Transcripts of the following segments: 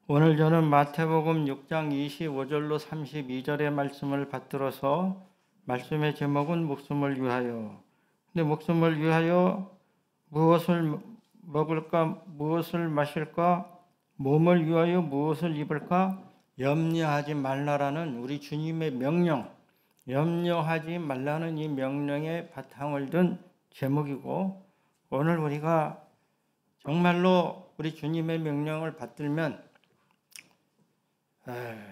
오늘 저는 마태복음 6장 25절로 32절의 말씀을 받들어서 말씀의 제목은 목숨을 위하여. 근데 목숨을 위하여 무엇을 먹을까, 무엇을 마실까, 몸을 위하여 무엇을 입을까 염려하지 말라라는 우리 주님의 명령, 염려하지 말라는 이 명령의 바탕을 둔 제목이고, 오늘 우리가 정말로 우리 주님의 명령을 받들면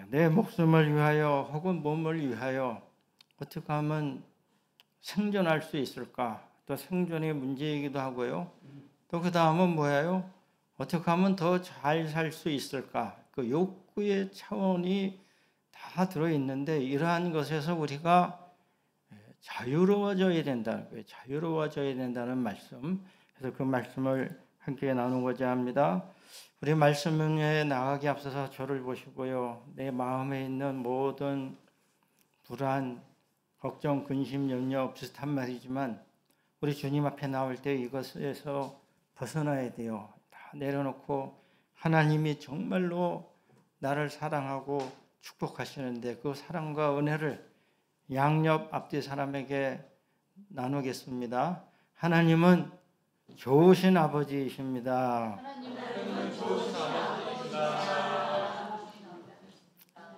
내 목숨을 위하여 혹은 몸을 위하여 어떻게 하면 생존할 수 있을까? 또 생존의 문제이기도 하고요. 또 그 다음은 뭐예요? 어떻게 하면 더 잘 살 수 있을까? 그 욕구의 차원이 다 들어있는데 이러한 것에서 우리가 자유로워져야 된다는 거예요. 자유로워져야 된다는 말씀. 그래서 그 말씀을 함께 나누고자 합니다. 우리 말씀에 나가기 앞서서 저를 보시고요. 내 마음에 있는 모든 불안, 걱정, 근심, 염려 비슷한 말이지만 우리 주님 앞에 나올 때 이것에서 벗어나야 돼요. 다 내려놓고 하나님이 정말로 나를 사랑하고 축복하시는데 그 사랑과 은혜를 양옆 앞뒤 사람에게 나누겠습니다. 하나님은 좋으신 아버지이십니다.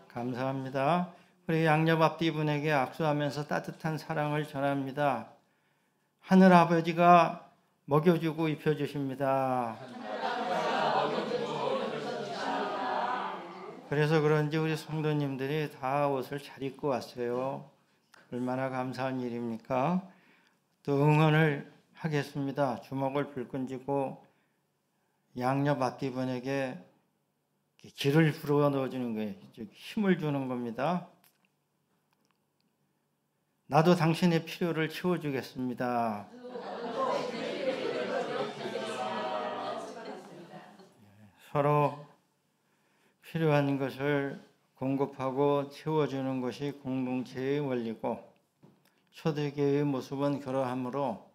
감사합니다. 우리 양옆 앞뒤 분에게 악수하면서 따뜻한 사랑을 전합니다. 하늘 아버지가 먹여주고 입혀주십니다. 그래서 그런지 우리 성도님들이 다 옷을 잘 입고 왔어요. 얼마나 감사한 일입니까? 또 응원을 하겠습니다. 주먹을 불끈 쥐고 양옆 앞뒤 분에게 기를 불어 넣어주는 거예요. 힘을 주는 겁니다. 나도 당신의 필요를 채워주겠습니다. 서로 필요한 것을 공급하고 채워주는 것이 공동체의 원리고 초대교회의 모습은 그러하므로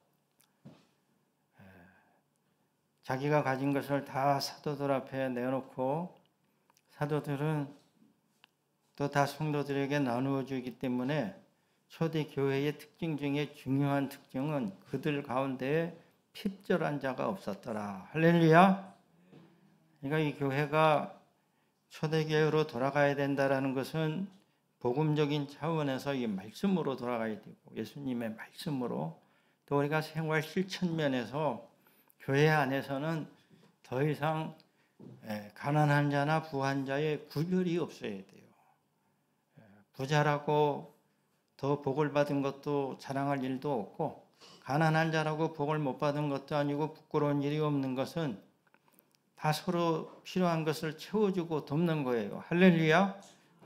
자기가 가진 것을 다 사도들 앞에 내놓고 사도들은 또 다 성도들에게 나누어 주기 때문에 초대교회의 특징 중에 중요한 특징은 그들 가운데에 핍절한 자가 없었더라. 할렐루야. 그러니까 이 교회가 초대교회로 돌아가야 된다는 것은 복음적인 차원에서 이 말씀으로 돌아가야 되고 예수님의 말씀으로 또 우리가 생활 실천 면에서 교회 안에서는 더 이상 가난한 자나 부한 자의 구별이 없어야 돼요. 부자라고 더 복을 받은 것도 자랑할 일도 없고 가난한 자라고 복을 못 받은 것도 아니고 부끄러운 일이 없는 것은 다 서로 필요한 것을 채워주고 돕는 거예요. 할렐루야.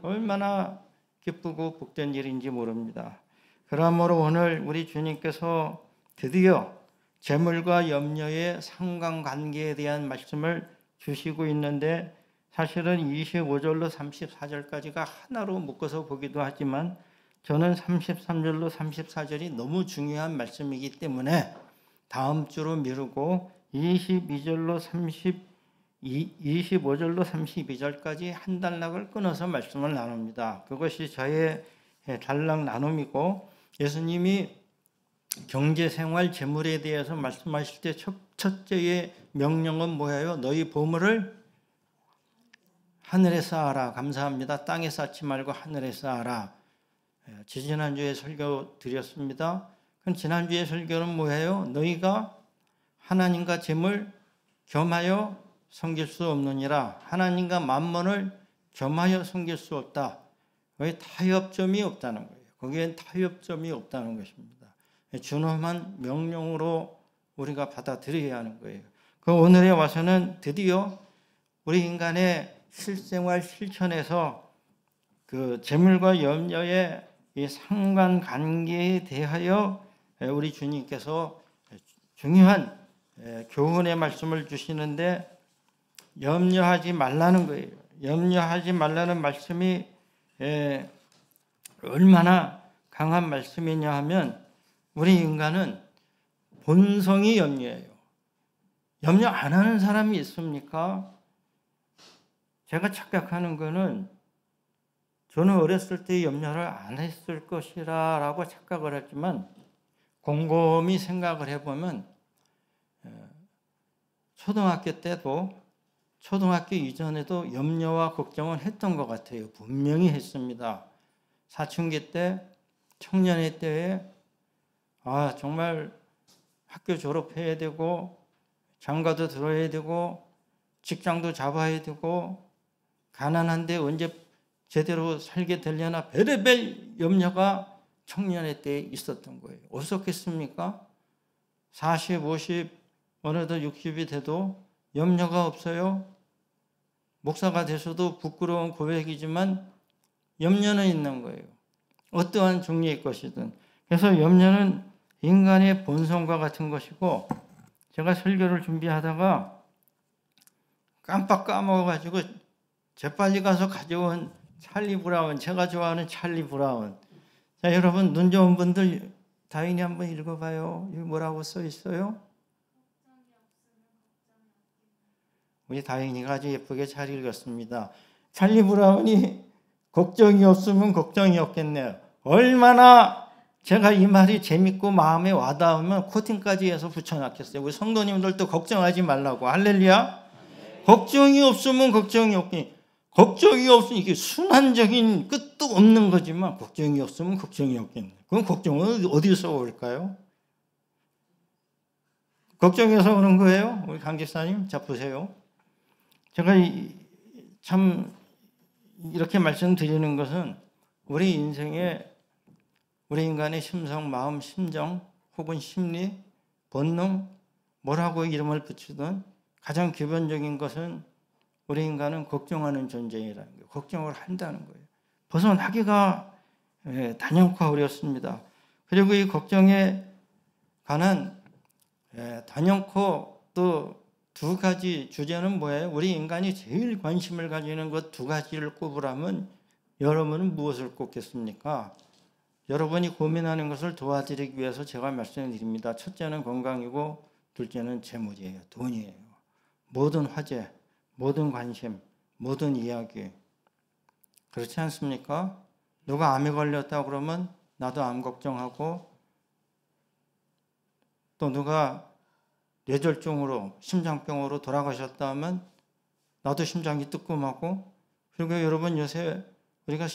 얼마나 기쁘고 복된 일인지 모릅니다. 그러므로 오늘 우리 주님께서 드디어 재물과 염려의 상관관계에 대한 말씀을 주시고 있는데 사실은 25절로 34절까지가 하나로 묶어서 보기도 하지만 저는 33절로 34절이 너무 중요한 말씀이기 때문에 다음 주로 미루고 25절로 32절까지 한 단락을 끊어서 말씀을 나눕니다. 그것이 저의 단락 나눔이고 예수님이 경제생활 재물에 대해서 말씀하실 때 첫째의 명령은 뭐예요? 너희 보물을 하늘에 쌓아라. 감사합니다. 땅에 쌓지 말고 하늘에 쌓아라. 지난주에 설교 드렸습니다. 그럼 지난주에 설교는 뭐예요? 너희가 하나님과 재물 겸하여 섬길 수 없느니라. 하나님과 만몬을 겸하여 섬길 수 없다. 거기에 타협점이 없다는 거예요. 거기엔 타협점이 없다는 것입니다. 준엄한 명령으로 우리가 받아들여야 하는 거예요. 그 오늘에 와서는 드디어 우리 인간의 실생활 실천에서 그 재물과 염려의 이 상관관계에 대하여 우리 주님께서 중요한 교훈의 말씀을 주시는데 염려하지 말라는 거예요. 염려하지 말라는 말씀이 얼마나 강한 말씀이냐 하면 우리 인간은 본성이 염려해요. 염려 안 하는 사람이 있습니까? 제가 착각하는 거는 저는 어렸을 때 염려를 안 했을 것이라고 착각을 했지만 곰곰이 생각을 해보면 초등학교 때도 초등학교 이전에도 염려와 걱정은 했던 것 같아요. 분명히 했습니다. 사춘기 때, 청년의 때에 정말 학교 졸업해야 되고 장가도 들어야 되고 직장도 잡아야 되고 가난한데 언제 제대로 살게 되려나 별의별 염려가 청년의 때에 있었던 거예요. 없었겠습니까? 40, 50, 어느덧 60이 돼도 염려가 없어요. 목사가 돼서도 부끄러운 고백이지만 염려는 있는 거예요. 어떠한 종류의 것이든. 그래서 염려는 인간의 본성과 같은 것이고, 제가 설교를 준비하다가 깜빡 까먹어가지고 재빨리 가서 가져온 찰리 브라운, 제가 좋아하는 찰리 브라운. 자, 여러분 눈 좋은 분들 다인이 한번 읽어봐요. 여기 뭐라고 써 있어요? 우리 다인이가 아주 예쁘게 잘 읽었습니다. 찰리 브라운이 걱정이 없으면 걱정이 없겠네요. 얼마나 제가 이 말이 재밌고 마음에 와닿으면 코팅까지 해서 붙여놨겠어요. 우리 성도님들도 걱정하지 말라고. 할렐루야. 걱정이 없으면 걱정이 없겠니. 걱정이 없으니 이게 순환적인 끝도 없는 거지만 걱정이 없으면 걱정이 없겠네. 그럼 걱정은 어디서 올까요? 걱정해서 오는 거예요? 우리 강 집사님, 자 보세요. 제가 참 이렇게 말씀드리는 것은 우리 인생에 우리 인간의 심성, 마음, 심정 혹은 심리, 본능 뭐라고 이름을 붙이든 가장 기본적인 것은 우리 인간은 걱정하는 존재라는 거예요. 걱정을 한다는 거예요. 벗어나기가 단연코 어렵습니다. 그리고 이 걱정에 관한 단연코 또 두 가지 주제는 뭐예요? 우리 인간이 제일 관심을 가지는 것 두 가지를 꼽으라면 여러분은 무엇을 꼽겠습니까? 여러분이 고민하는 것을 도와드리기 위해서 제가 말씀드립니다. 첫째는 건강이고 둘째는 재물이에요. 돈이에요. 모든 화제, 모든 관심, 모든 이야기. 그렇지 않습니까? 누가 암에 걸렸다 그러면 나도 암 걱정하고, 또 누가 뇌졸중으로 심장병으로 돌아가셨다 하면 나도 심장이 뜨끔하고, 그리고 여러분 요새 우리가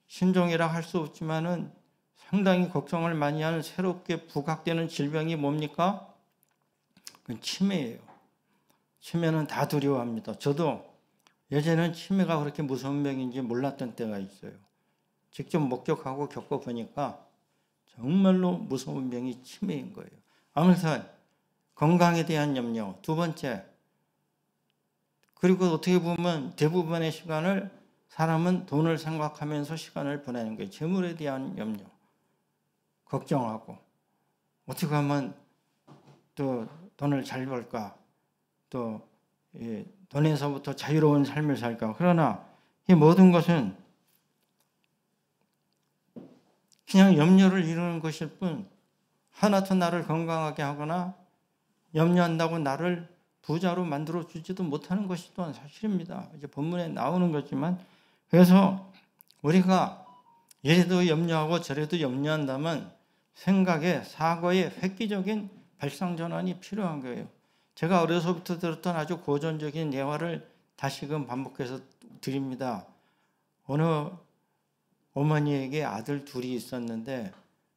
신종이라 할 수 없지만은 상당히 걱정을 많이 하는 새롭게 부각되는 질병이 뭡니까? 그건 치매예요. 치매는 다 두려워합니다. 저도 예전에는 치매가 그렇게 무서운 병인지 몰랐던 때가 있어요. 직접 목격하고 겪어보니까 정말로 무서운 병이 치매인 거예요. 아무튼 건강에 대한 염려. 두 번째, 그리고 어떻게 보면 대부분의 시간을 사람은 돈을 생각하면서 시간을 보내는 거예요. 재물에 대한 염려. 걱정하고 어떻게 하면 또 돈을 잘 벌까, 또 돈에서부터 자유로운 삶을 살까. 그러나 이 모든 것은 그냥 염려를 이루는 것일 뿐, 하나도 나를 건강하게 하거나 염려한다고 나를 부자로 만들어 주지도 못하는 것이 또한 사실입니다. 이제 본문에 나오는 거지만, 그래서 우리가 이래도 염려하고 저래도 염려한다면 생각에, 사고에 획기적인 발상전환이 필요한 거예요. 제가 어려서부터 들었던 아주 고전적인 예화를 다시금 반복해서 드립니다. 어느 어머니에게 아들 둘이 있었는데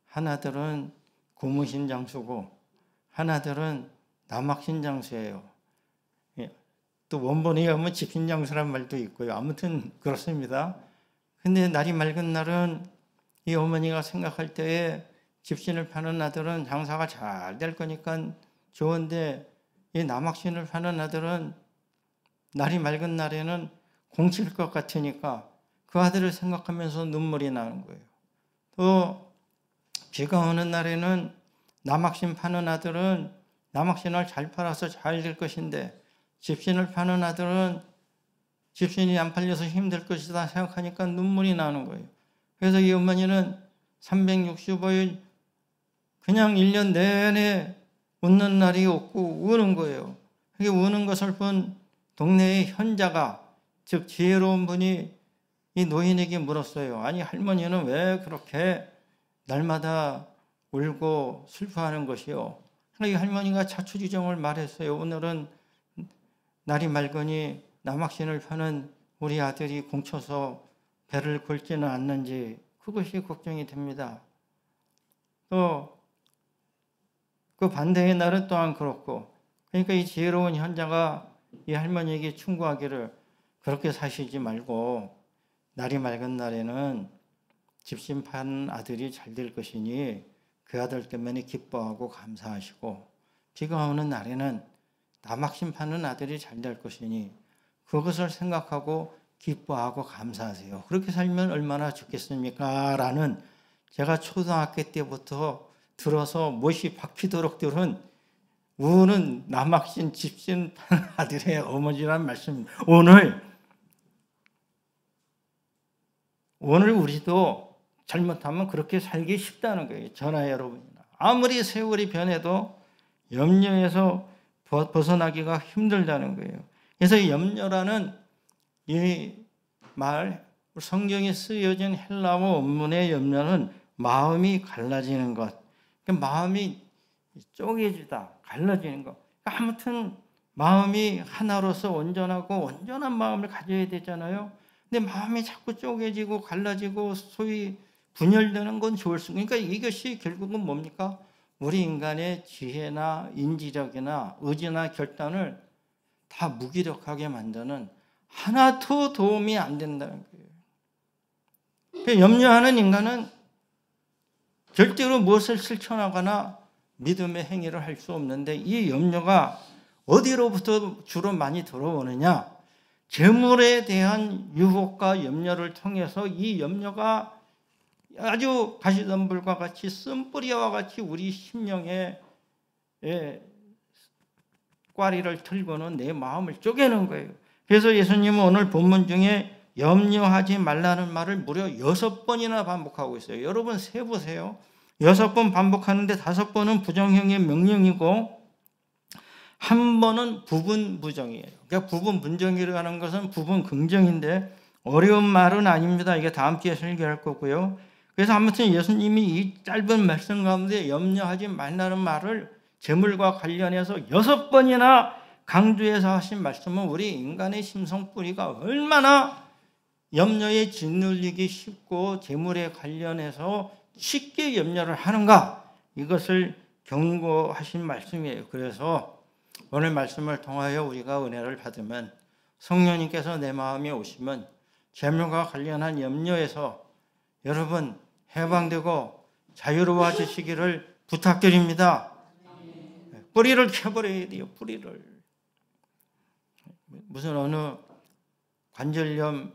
하나들은 고무신장수고 하나들은 남학신장수예요. 또 원본에 가면 집신장수란 말도 있고요. 아무튼 그렇습니다. 근데 날이 맑은 날은 이 어머니가 생각할 때에 집신을 파는 아들은 장사가 잘 될 거니까 좋은데, 이 남학신을 파는 아들은 날이 맑은 날에는 공칠 것 같으니까 그 아들을 생각하면서 눈물이 나는 거예요. 또 비가 오는 날에는 남학신 파는 아들은 남학신을 잘 팔아서 잘 될 것인데, 집신을 파는 아들은 집신이 안 팔려서 힘들 것이다 생각하니까 눈물이 나는 거예요. 그래서 이 어머니는 365일 그냥 1년 내내 웃는 날이 없고 우는 거예요. 그게 우는 것을 본 동네의 현자가 즉 지혜로운 분이 이 노인에게 물었어요. 아니 할머니는 왜 그렇게 날마다 울고 슬퍼하는 것이요? 이 할머니가 자초지종을 말했어요. 오늘은 날이 맑으니 남학신을 파는 우리 아들이 공쳐서 배를 굴지는 않는지 그것이 걱정이 됩니다. 또 그 반대의 날은 또한 그렇고, 그러니까 이 지혜로운 현자가 이 할머니에게 충고하기를 그렇게 사시지 말고 날이 맑은 날에는 집신 판 아들이 잘 될 것이니 그 아들 때문에 기뻐하고 감사하시고, 비가 오는 날에는 남학신 파는 아들이 잘 될 것이니 그것을 생각하고 기뻐하고 감사하세요. 그렇게 살면 얼마나 좋겠습니까? 라는 제가 초등학교 때부터 들어서 못이 박히도록 들은 우는 남학신 집신 파는 아들의 어머니란 말씀. 오늘 우리도 잘못하면 그렇게 살기 쉽다는 거예요. 저나 여러분이나. 아무리 세월이 변해도 염려에서 벗어나기가 힘들다는 거예요. 그래서 이 염려라는 이 말, 성경에 쓰여진 헬라어 원문의 염려는 마음이 갈라지는 것. 마음이 쪼개지다, 갈라지는 것. 아무튼 마음이 하나로서 온전하고 온전한 마음을 가져야 되잖아요. 근데 마음이 자꾸 쪼개지고 갈라지고 소위 분열되는 건 좋을 수. 그러니까 이것이 결국은 뭡니까? 우리 인간의 지혜나 인지력이나 의지나 결단을 다 무기력하게 만드는 하나도 도움이 안 된다는 거예요. 염려하는 인간은 절대로 무엇을 실천하거나 믿음의 행위를 할 수 없는데, 이 염려가 어디로부터 주로 많이 들어오느냐? 재물에 대한 유혹과 염려를 통해서 이 염려가 아주 가시덤불과 같이 쓴뿌리와 같이 우리 심령에 꽈리를 틀고는 내 마음을 쪼개는 거예요. 그래서 예수님은 오늘 본문 중에 염려하지 말라는 말을 무려 6번이나 반복하고 있어요. 여러분 세보세요. 6번 반복하는데 5번은 부정형의 명령이고 한 번은 부분 부정이에요. 그러니까 부분 부정이라는 것은 부분 긍정인데 어려운 말은 아닙니다. 이게 다음 주에 설교할 거고요. 그래서 아무튼 예수님이 이 짧은 말씀 가운데 염려하지 말라는 말을 재물과 관련해서 6번이나 강조해서 하신 말씀은 우리 인간의 심성 뿌리가 얼마나 염려에 짓눌리기 쉽고 재물에 관련해서 쉽게 염려를 하는가, 이것을 경고하신 말씀이에요. 그래서 오늘 말씀을 통하여 우리가 은혜를 받으면 성령님께서 내 마음에 오시면 재물과 관련한 염려에서 여러분 해방되고 자유로워지시기를 부탁드립니다. 뿌리를 켜버려야 돼요. 뿌리를. 무슨 어느 관절염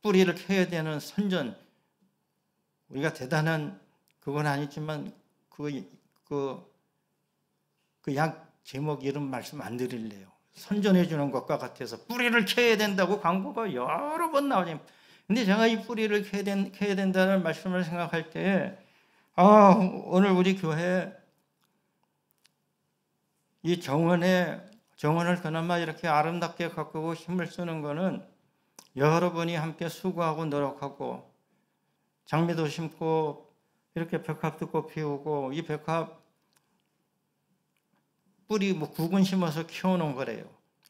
뿌리를 켜야 되는 선전, 우리가 대단한 그건 아니지만 그 약 제목 이름 말씀 안 드릴래요. 선전해 주는 것과 같아서 뿌리를 켜야 된다고 광고가 여러 번 나오죠. 근데 제가 이 뿌리를 켜야 된다는 말씀을 생각할 때 오늘 우리 교회 이 정원을 그나마 이렇게 아름답게 가꾸고 힘을 쓰는 거는 여러분이 함께 수고하고 노력하고 장미도 심고 이렇게 벽합도 꽃 피우고, 이 벽합 뿌리 구근 심어서 키워놓은 거래요.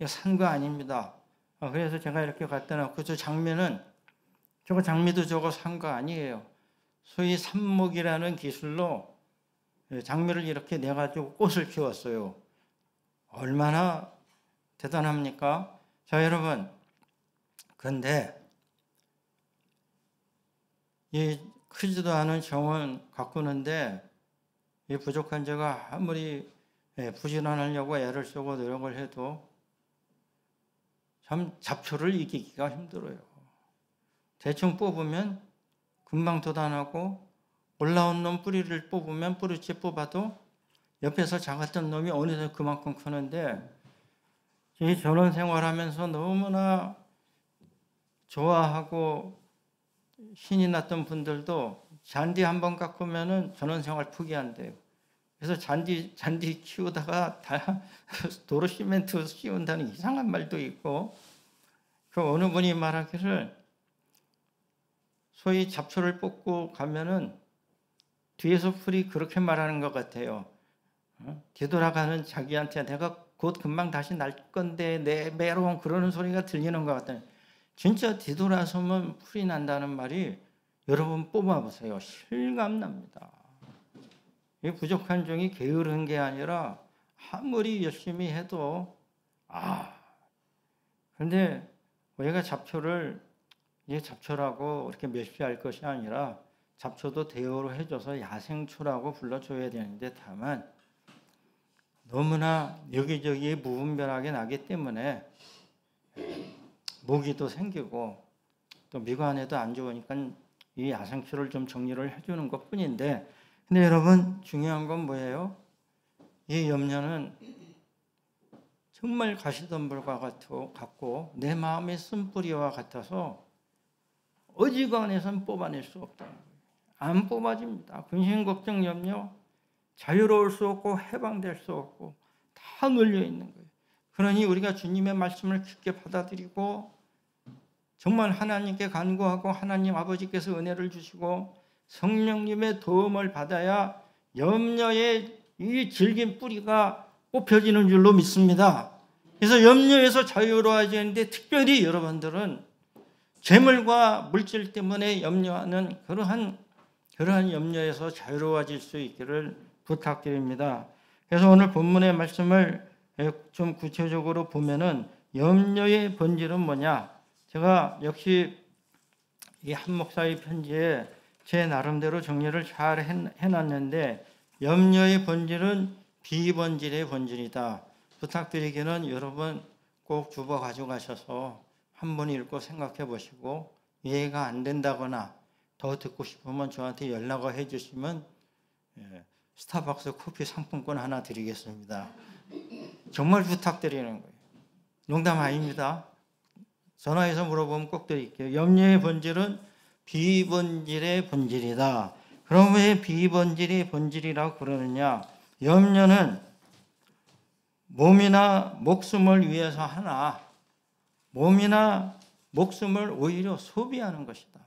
산 거 아닙니다. 그래서 제가 이렇게 갖다 놓고, 장미도 저거 산 거 아니에요. 소위 삽목이라는 기술로 장미를 이렇게 내가지고 꽃을 키웠어요. 얼마나 대단합니까? 자, 여러분, 근데 이 크지도 않은 정원 가꾸는데 이 부족한 제가 아무리 부지런하려고 애를 쓰고 노력을 해도 참 잡초를 이기기가 힘들어요. 대충 뽑으면 금방 돋아나고, 올라온 놈 뿌리를 뽑으면 뿌리째 뽑아도 옆에서 작았던 놈이 어느새 그만큼 크는데, 이 전원 생활하면서 너무나 좋아하고 신이 났던 분들도 잔디 한번 깎으면은 전원 생활 포기한대요. 그래서 잔디 키우다가 다 도로 시멘트 씌운다는 이상한 말도 있고, 그 어느 분이 말하기를 소위 잡초를 뽑고 가면은 뒤에서 풀이 그렇게 말하는 것 같아요. 뒤돌아가는 자기한테 내가 곧 금방 다시 날 건데 내 메롱 그러는 소리가 들리는 것 같아요. 진짜 뒤돌아서면 풀이 난다는 말이 여러분 뽑아보세요. 실감납니다. 이 부족한 종이 게으른 게 아니라 아무리 열심히 해도 그런데 우리가 잡초를 이게 잡초라고 이렇게 멸시할 것이 아니라 잡초도 대우로 해줘서 야생초라고 불러줘야 되는데 다만 너무나 여기저기 무분별하게 나기 때문에 모기도 생기고 또 미관에도 안 좋으니까 이 야생초를 좀 정리를 해주는 것 뿐인데, 근데 여러분 중요한 건 뭐예요? 이 염려는 정말 가시덤불과 같고 내 마음의 쓴뿌리와 같아서 어지간해서는 뽑아낼 수 없다는 거예요. 안 뽑아집니다. 근심, 걱정, 염려 자유로울 수 없고 해방될 수 없고 다 눌려 있는 거예요. 그러니 우리가 주님의 말씀을 깊게 받아들이고 정말 하나님께 간구하고 하나님 아버지께서 은혜를 주시고 성령님의 도움을 받아야 염려의 이 질긴 뿌리가 뽑혀지는 줄로 믿습니다. 그래서 염려에서 자유로워져야 하는데 특별히 여러분들은 재물과 물질 때문에 염려하는 그러한 염려에서 자유로워질 수 있기를 부탁드립니다. 그래서 오늘 본문의 말씀을 좀 구체적으로 보면은 염려의 본질은 뭐냐? 제가 역시 이 한 목사의 편지에 제 나름대로 정리를 잘 해놨는데 염려의 본질은 비본질의 본질이다. 부탁드리기는 여러분 꼭 주워 가져가셔서 한 번 읽고 생각해 보시고 이해가 안 된다거나 더 듣고 싶으면 저한테 연락을 해 주시면 스타벅스 커피 상품권 하나 드리겠습니다. 정말 부탁드리는 거예요. 농담 아닙니다. 전화해서 물어보면 꼭 드릴게요. 염려의 본질은 비본질의 본질이다. 그럼 왜 비본질의 본질이라고 그러느냐? 염려는 몸이나 목숨을 위해서 하나 몸이나 목숨을 오히려 소비하는 것이다.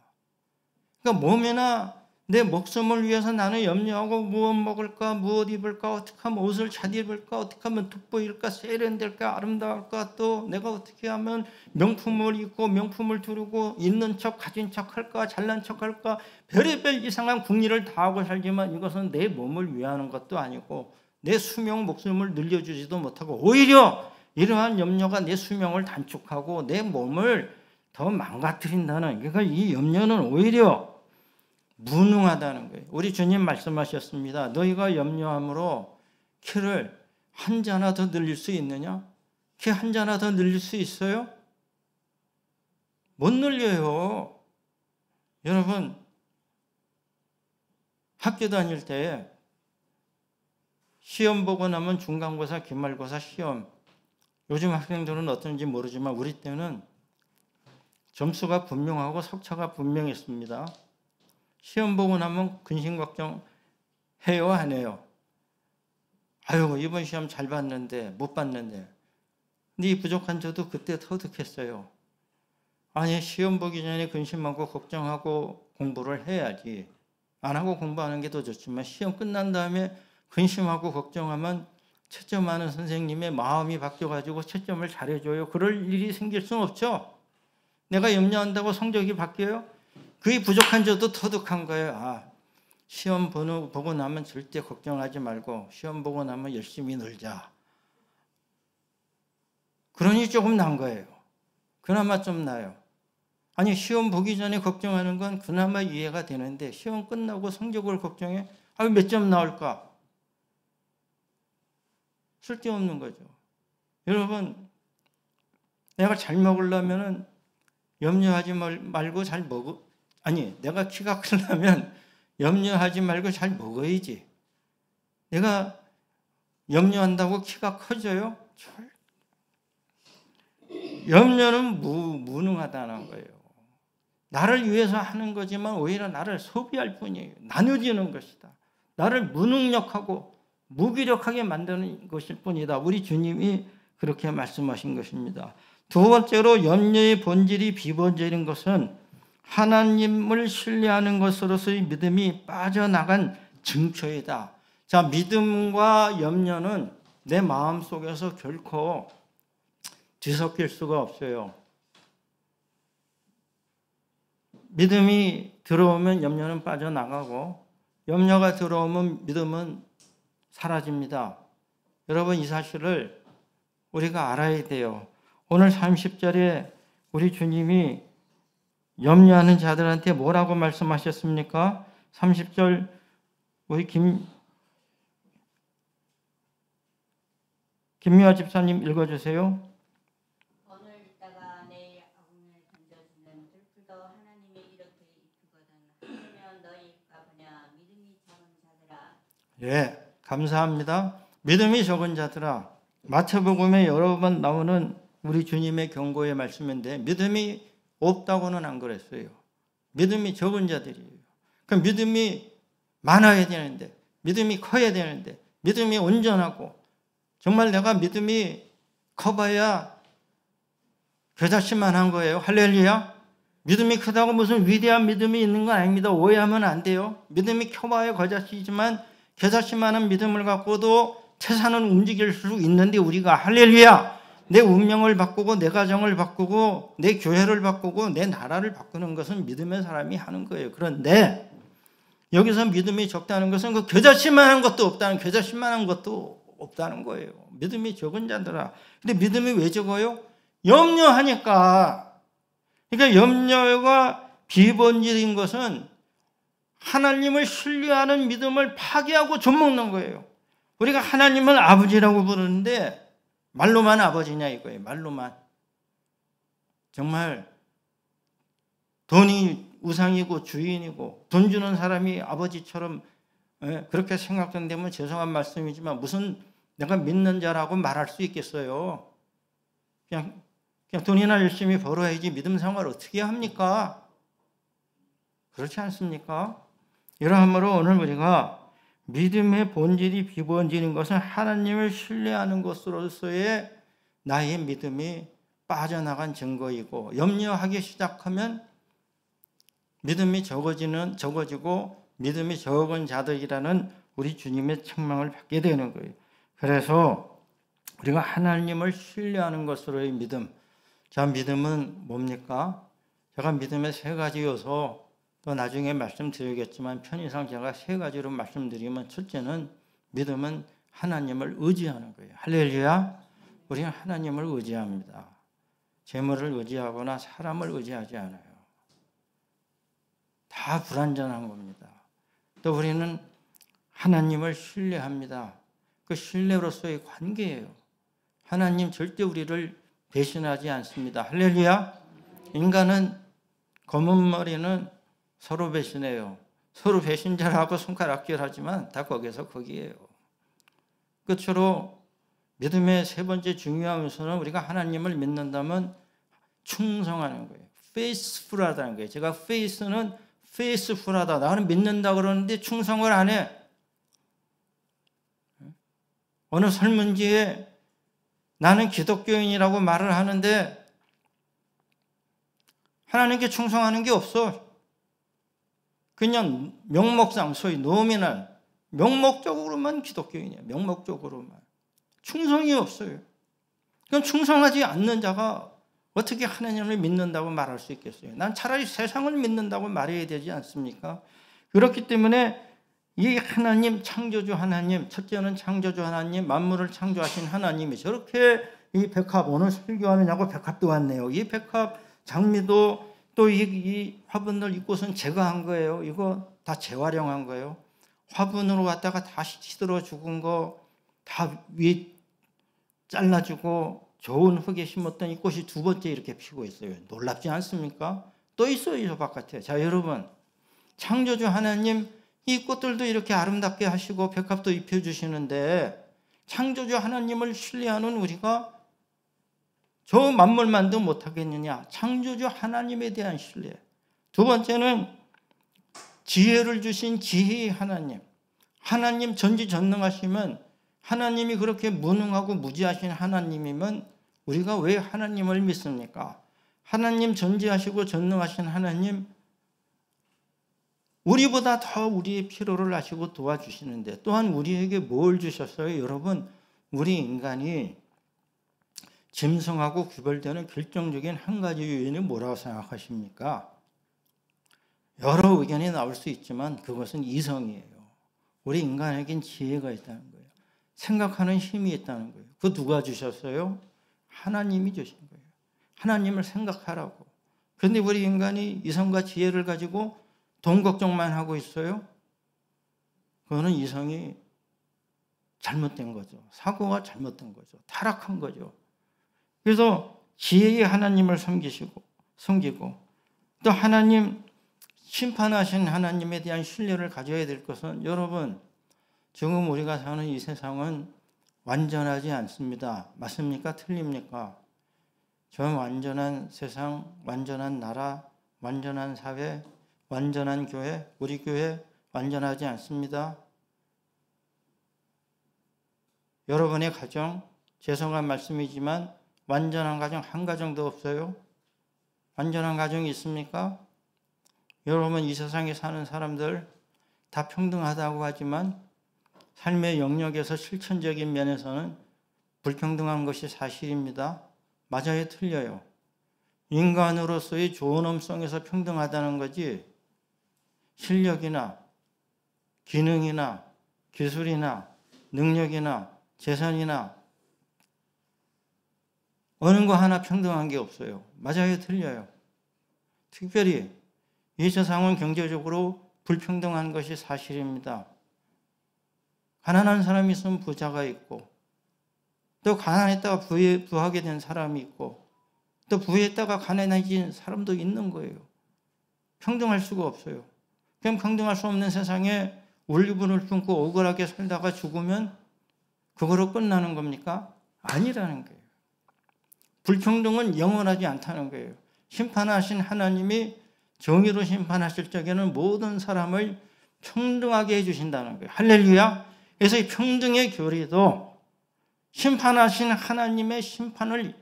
그러니까 몸이나 내 목숨을 위해서 나는 염려하고 무엇 먹을까, 무엇 입을까, 어떻게 하면 옷을 잘 입을까, 어떻게 하면 돋보일까, 세련될까, 아름다울까, 또 내가 어떻게 하면 명품을 입고 명품을 두르고 있는 척, 가진 척 할까, 잘난 척 할까, 별의별 이상한 궁리를 다 하고 살지만 이것은 내 몸을 위하는 것도 아니고 내 수명, 목숨을 늘려주지도 못하고 오히려 이러한 염려가 내 수명을 단축하고 내 몸을 더 망가뜨린다는, 그러니까 이 염려는 오히려 무능하다는 거예요. 우리 주님 말씀하셨습니다. 너희가 염려함으로 키를 한 자나 더 늘릴 수 있느냐? 키 한 자나 더 늘릴 수 있어요? 못 늘려요. 여러분 학교 다닐 때 시험 보고 나면 중간고사, 기말고사 시험, 요즘 학생들은 어떤지 모르지만 우리 때는 점수가 분명하고 석차가 분명했습니다. 시험 보고 나면 근심 걱정 해요, 안 해요? 아유, 이번 시험 잘 봤는데, 못 봤는데. 근데 이 부족한 저도 그때 터득했어요. 아니, 시험 보기 전에 근심하고 걱정하고 공부를 해야지. 안 하고 공부하는 게 더 좋지만 시험 끝난 다음에 근심하고 걱정하면 채점 하는 선생님의 마음이 바뀌어가지고 채점을 잘해줘요. 그럴 일이 생길 수는 없죠. 내가 염려한다고 성적이 바뀌어요? 그게 부족한 저도 터득한 거예요. 시험 보고 나면 절대 걱정하지 말고 시험 보고 나면 열심히 놀자. 그러니 조금 난 거예요. 그나마 좀 나요. 아니, 시험 보기 전에 걱정하는 건 그나마 이해가 되는데 시험 끝나고 성적을 걱정해? 몇 점 나올까? 쓸데없는 거죠. 여러분, 내가 잘 먹으려면 염려하지 말고 잘 먹어. 아니, 내가 키가 크려면 염려하지 말고 잘 먹어야지. 내가 염려한다고 키가 커져요? 염려는 무능하다는 거예요. 나를 위해서 하는 거지만 오히려 나를 소비할 뿐이에요. 나눠지는 것이다. 나를 무능력하고 무기력하게 만드는 것일 뿐이다. 우리 주님이 그렇게 말씀하신 것입니다. 두 번째로 염려의 본질이 비본질인 것은 하나님을 신뢰하는 것으로서의 믿음이 빠져나간 증초이다. 자, 믿음과 염려는 내 마음속에서 결코 뒤섞일 수가 없어요. 믿음이 들어오면 염려는 빠져나가고 염려가 들어오면 믿음은 사라집니다. 여러분, 이 사실을 우리가 알아야 돼요. 오늘 30절에 우리 주님이 염려하는 자들한테 뭐라고 말씀하셨습니까? 30절 우리 김미화 집사님 읽어주세요. 오늘 있다가 내일 아궁에 던져주는 들풀도 하나님의 이렇게 이끄거든. 하면 너희가 보냐 믿음이 적은 자들아. 예, 감사합니다. 믿음이 적은 자들아. 마태복음에 여러 번 나오는 우리 주님의 경고의 말씀인데 믿음이 없다고는 안 그랬어요. 믿음이 적은 자들이에요. 그 믿음이 많아야 되는데, 믿음이 커야 되는데, 믿음이 온전하고 정말 내가 믿음이 커봐야 겨자씨만한 거예요. 할렐루야. 믿음이 크다고 무슨 위대한 믿음이 있는 건 아닙니다. 오해하면 안 돼요. 믿음이 커봐야 겨자씨지만 겨자씨만한 믿음을 갖고도 태산은 움직일 수 있는데 우리가 할렐루야. 내 운명을 바꾸고 내 가정을 바꾸고 내 교회를 바꾸고 내 나라를 바꾸는 것은 믿음의 사람이 하는 거예요. 그런데 여기서 믿음이 적다는 것은 그 겨자씨만한 것도 없다는, 겨자씨만한 것도 없다는 거예요. 믿음이 적은 자들아. 근데 믿음이 왜 적어요? 염려하니까. 그러니까 염려가 비본질인 것은 하나님을 신뢰하는 믿음을 파괴하고 좀먹는 거예요. 우리가 하나님을 아버지라고 부르는데 말로만 아버지냐 이거예요. 말로만. 정말 돈이 우상이고 주인이고 돈 주는 사람이 아버지처럼 그렇게 생각된다면 죄송한 말씀이지만 무슨 내가 믿는 자라고 말할 수 있겠어요. 그냥 돈이나 열심히 벌어야지 믿음 생활 어떻게 합니까? 그렇지 않습니까? 이러함으로 오늘 우리가 믿음의 본질이 비본질인 것은 하나님을 신뢰하는 것으로서의 나의 믿음이 빠져나간 증거이고 염려하기 시작하면 믿음이 적어지고 믿음이 적은 자들이라는 우리 주님의 책망을 받게 되는 거예요. 그래서 우리가 하나님을 신뢰하는 것으로의 믿음. 자, 믿음은 뭡니까? 제가 믿음의 세 가지 요소 또 나중에 말씀드리겠지만 편의상 제가 세 가지로 말씀드리면 첫째는 믿음은 하나님을 의지하는 거예요. 할렐루야. 우리는 하나님을 의지합니다. 재물을 의지하거나 사람을 의지하지 않아요. 다 불완전한 겁니다. 또 우리는 하나님을 신뢰합니다. 그 신뢰로서의 관계예요. 하나님 절대 우리를 배신하지 않습니다. 할렐루야. 인간은 검은 머리는 서로 배신해요. 서로 배신자라고 손가락질하지만 다 거기서 거기에요. 끝으로 믿음의 세 번째 중요한 요소는 우리가 하나님을 믿는다면 충성하는 거예요. faithful하다는 거예요. 제가 faith는 faithful하다. 나는 믿는다 그러는데 충성을 안 해. 어느 설문지에 나는 기독교인이라고 말을 하는데 하나님께 충성하는 게 없어. 그냥 명목상 소위 노미널 명목적으로만 기독교인이야. 명목적으로만. 충성이 없어요. 그럼 충성하지 않는 자가 어떻게 하나님을 믿는다고 말할 수 있겠어요? 난 차라리 세상을 믿는다고 말해야 되지 않습니까? 그렇기 때문에 이 하나님, 창조주 하나님, 첫째는 창조주 하나님, 만물을 창조하신 하나님이 저렇게 이 백합, 오늘 설교하느냐고 백합도 왔네요. 이 백합 장미도 또 이 화분을 이 꽃은 제가 한 거예요. 이거 다 재활용한 거예요. 화분으로 왔다가 다시 시들어 죽은 거 다 위에 잘라주고 좋은 흙에 심었던 이 꽃이 두 번째 이렇게 피고 있어요. 놀랍지 않습니까? 또 있어요, 저 바깥에. 자, 여러분, 창조주 하나님 이 꽃들도 이렇게 아름답게 하시고 백합도 입혀주시는데 창조주 하나님을 신뢰하는 우리가 저 만물만도 못하겠느냐? 창조주 하나님에 대한 신뢰. 두 번째는 지혜를 주신 지혜의 하나님. 하나님 전지전능하시면, 하나님이 그렇게 무능하고 무지하신 하나님이면 우리가 왜 하나님을 믿습니까? 하나님 전지하시고 전능하신 하나님, 우리보다 더 우리의 필요를 아시고 도와주시는데 또한 우리에게 뭘 주셨어요? 여러분, 우리 인간이 짐승하고 구별되는 결정적인 한 가지 요인이 뭐라고 생각하십니까? 여러 의견이 나올 수 있지만 그것은 이성이에요. 우리 인간에겐 지혜가 있다는 거예요. 생각하는 힘이 있다는 거예요. 그거 누가 주셨어요? 하나님이 주신 거예요. 하나님을 생각하라고. 그런데 우리 인간이 이성과 지혜를 가지고 돈 걱정만 하고 있어요? 그거는 이성이 잘못된 거죠. 사고가 잘못된 거죠. 타락한 거죠. 그래서 지혜의 하나님을 섬기고 또 하나님, 심판하신 하나님에 대한 신뢰를 가져야 될 것은, 여러분, 지금 우리가 사는 이 세상은 완전하지 않습니다. 맞습니까? 틀립니까? 저 완전한 세상, 완전한 나라, 완전한 사회, 완전한 교회, 우리 교회 완전하지 않습니다. 여러분의 가정, 죄송한 말씀이지만 완전한 가정 한 가정도 없어요. 완전한 가정이 있습니까? 여러분, 이 세상에 사는 사람들 다 평등하다고 하지만 삶의 영역에서 실천적인 면에서는 불평등한 것이 사실입니다. 맞아요? 틀려요? 인간으로서의 존엄성에서 평등하다는 거지, 실력이나 기능이나 기술이나 능력이나 재산이나 어느 거 하나 평등한 게 없어요. 맞아요? 틀려요? 특별히 이 세상은 경제적으로 불평등한 것이 사실입니다. 가난한 사람이 있으면 부자가 있고, 또 가난했다가 부하게 된 사람이 있고, 또 부했다가 가난해진 사람도 있는 거예요. 평등할 수가 없어요. 그냥 평등할 수 없는 세상에 올리브를 품고 억울하게 살다가 죽으면 그거로 끝나는 겁니까? 아니라는 거예요. 불평등은 영원하지 않다는 거예요. 심판하신 하나님이 정의로 심판하실 적에는 모든 사람을 평등하게 해주신다는 거예요. 할렐루야. 그래서 이 평등의 교리도 심판하신 하나님의 심판을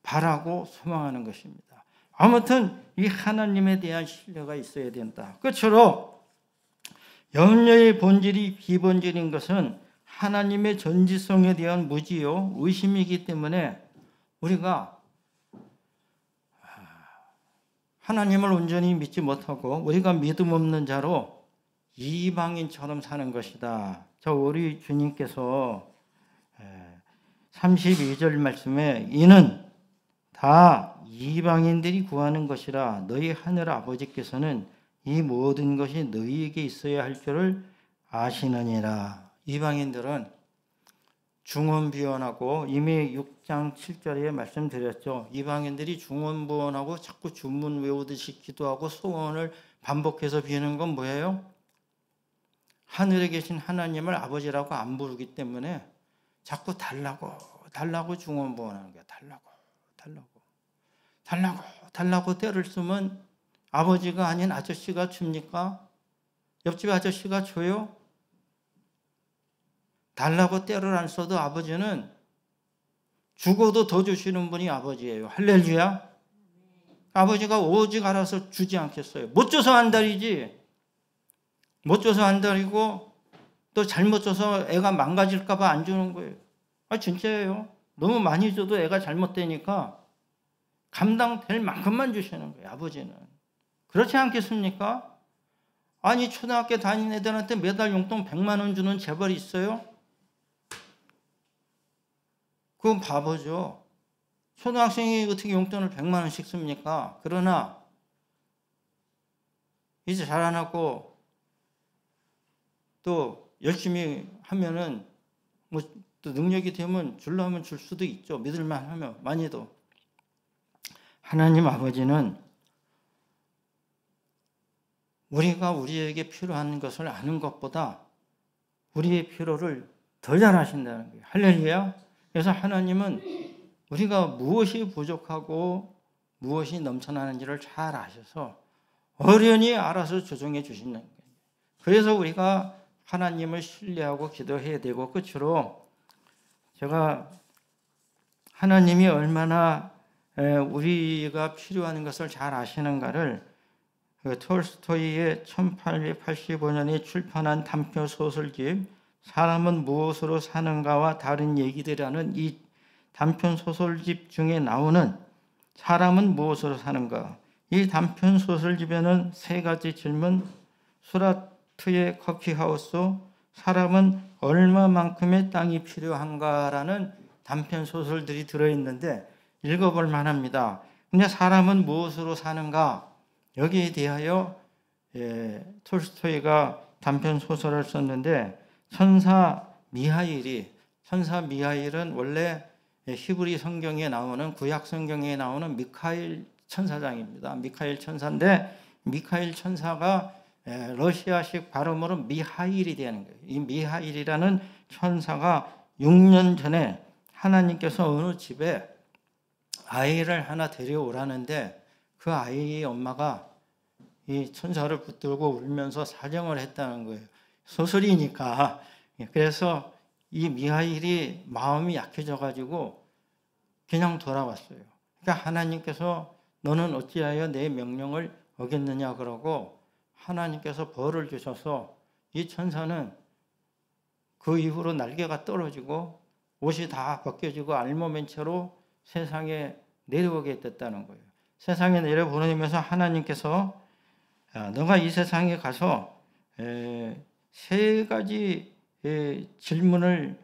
바라고 소망하는 것입니다. 아무튼 이 하나님에 대한 신뢰가 있어야 된다. 끝으로 염려의 본질이 비본질인 것은 하나님의 전지성에 대한 무지요, 의심이기 때문에 우리가 하나님을 온전히 믿지 못하고 우리가 믿음 없는 자로 이방인처럼 사는 것이다. 저 우리 주님께서 32절 말씀에 이는 다 이방인들이 구하는 것이라 너희 하늘 아버지께서는 이 모든 것이 너희에게 있어야 할 줄을 아시느니라. 이방인들은 중언부언하고 이미 6장 7절에 말씀드렸죠. 이방인들이 중언부언하고 자꾸 주문 외우듯이 기도하고 소원을 반복해서 비는 건 뭐예요? 하늘에 계신 하나님을 아버지라고 안 부르기 때문에 자꾸 달라고 중언부언하는 거야. 달라고 때를 쓰면 아버지가 아닌 아저씨가 줍니까? 옆집 아저씨가 줘요? 달라고 때를 안 써도 아버지는 죽어도 더 주시는 분이 아버지예요. 할렐루야. 아버지가 오직 알아서 주지 않겠어요. 못 줘서 안달이지. 못 줘서 안달이고 또 잘못 줘서 애가 망가질까 봐 안 주는 거예요. 진짜예요. 너무 많이 줘도 애가 잘못되니까 감당될 만큼만 주시는 거예요. 아버지는. 그렇지 않겠습니까? 아니 초등학교 다니는 애들한테 매달 용돈 100만 원 주는 재벌이 있어요? 그건 바보죠. 초등학생이 어떻게 용돈을 100만 원씩 씁니까? 그러나 이제 자라나고 또 열심히 하면은 뭐 또 능력이 되면 주려면 줄 수도 있죠. 믿을만 하면 많이도. 하나님 아버지는 우리가 우리에게 필요한 것을 아는 것보다 우리의 필요를 더 잘 아신다는 거예요. 할렐루야. 그래서 하나님은 우리가 무엇이 부족하고 무엇이 넘쳐나는지를 잘 아셔서 어련히 알아서 조정해 주시는 거예요. 그래서 우리가 하나님을 신뢰하고 기도해야 되고, 끝으로 제가 하나님이 얼마나 우리가 필요한 것을 잘 아시는가를 톨스토이의 1885년에 출판한 단편 소설집 사람은 무엇으로 사는가와 다른 얘기들이라는 이 단편 소설집 중에 나오는 사람은 무엇으로 사는가, 이 단편 소설집에는 세 가지 질문, 수라트의 커피하우스, 사람은 얼마만큼의 땅이 필요한가라는 단편 소설들이 들어있는데 읽어볼 만합니다. 근데 사람은 무엇으로 사는가, 여기에 대하여 톨스토이가 단편 소설을 썼는데, 천사 미하일은 원래 히브리 성경에 나오는, 구약 성경에 나오는 미카엘 천사장입니다. 미카엘 천사인데, 미카엘 천사가 러시아식 발음으로 미하일이 되는 거예요. 이 미하일이라는 천사가 6년 전에 하나님께서 어느 집에 아이를 하나 데려오라는데, 그 아이의 엄마가 이 천사를 붙들고 울면서 사정을 했다는 거예요. 소설이니까. 그래서 이 미하일이 마음이 약해져 가지고 그냥 돌아왔어요. 그러니까 하나님께서 너는 어찌하여 내 명령을 어겼느냐 그러고 하나님께서 벌을 주셔서 이 천사는 그 이후로 날개가 떨어지고 옷이 다 벗겨지고 알몸인 채로 세상에 내려오게 됐다는 거예요. 세상에 내려보내면서 하나님께서 너가 이 세상에 가서 세 가지 질문을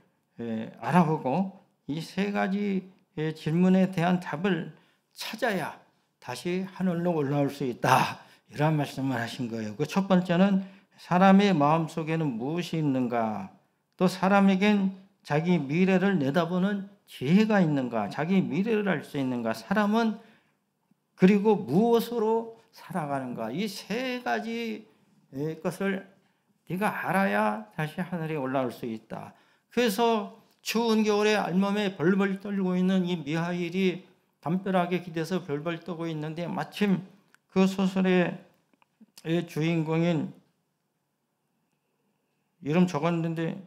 알아보고 이 세 가지 질문에 대한 답을 찾아야 다시 하늘로 올라올 수 있다, 이런 말씀을 하신 거예요. 그 첫 번째는 사람의 마음속에는 무엇이 있는가, 또 사람에겐 자기 미래를 내다보는 지혜가 있는가, 자기 미래를 알 수 있는가, 사람은 그리고 무엇으로 살아가는가, 이 세 가지 것을 네가 알아야 다시 하늘에 올라올 수 있다. 그래서 추운 겨울에 알몸에 벌벌 떨고 있는 이 미하일이 담벼락에 기대서 벌벌 떠고 있는데, 마침 그 소설의 주인공인, 이름 적었는데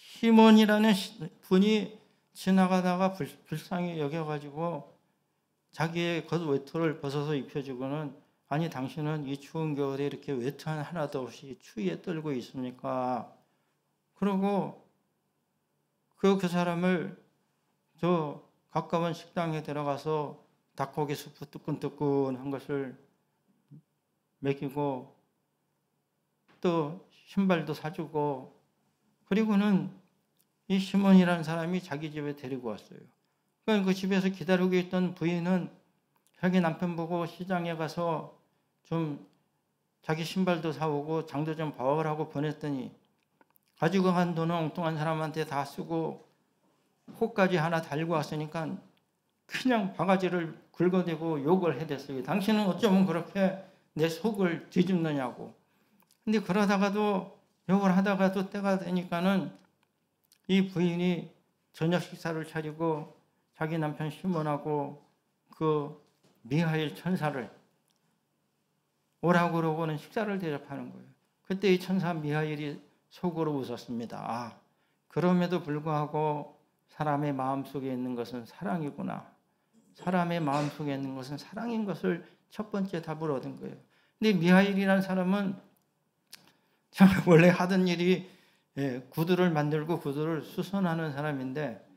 시몬이라는 분이 지나가다가 불쌍히 여겨가지고 자기의 겉외투를 벗어서 입혀주고는, 아니 당신은 이 추운 겨울에 이렇게 외투 하나도 없이 추위에 떨고 있습니까? 그러고 그 사람을 저 가까운 식당에 들어가서 닭고기 수프 뜨끈뜨끈한 것을 먹이고 또 신발도 사주고, 그리고는 이 시몬이라는 사람이 자기 집에 데리고 왔어요. 그러니까 그 집에서 기다리고 있던 부인은 자기 남편 보고 시장에 가서 좀 자기 신발도 사오고 장도 좀 봐오라고 보냈더니 가지고 간 돈은 엉뚱한 사람한테 다 쓰고 호까지 하나 달고 왔으니까 그냥 바가지를 긁어대고 욕을 해댔어요. 당신은 어쩌면 그렇게 내 속을 뒤집느냐고. 근데 그러다가도 욕을 하다가도 때가 되니까는 이 부인이 저녁 식사를 차리고 자기 남편 시몬하고 그 미하일 천사를 오라고 그러고는 식사를 대접하는 거예요. 그때 이 천사 미하일이 속으로 웃었습니다. 그럼에도 불구하고 사람의 마음속에 있는 것은 사랑이구나. 사람의 마음속에 있는 것은 사랑인 것을 첫 번째 답을 얻은 거예요. 근데 미하일이라는 사람은 원래 하던 일이 구두를 만들고 구두를 수선하는 사람인데,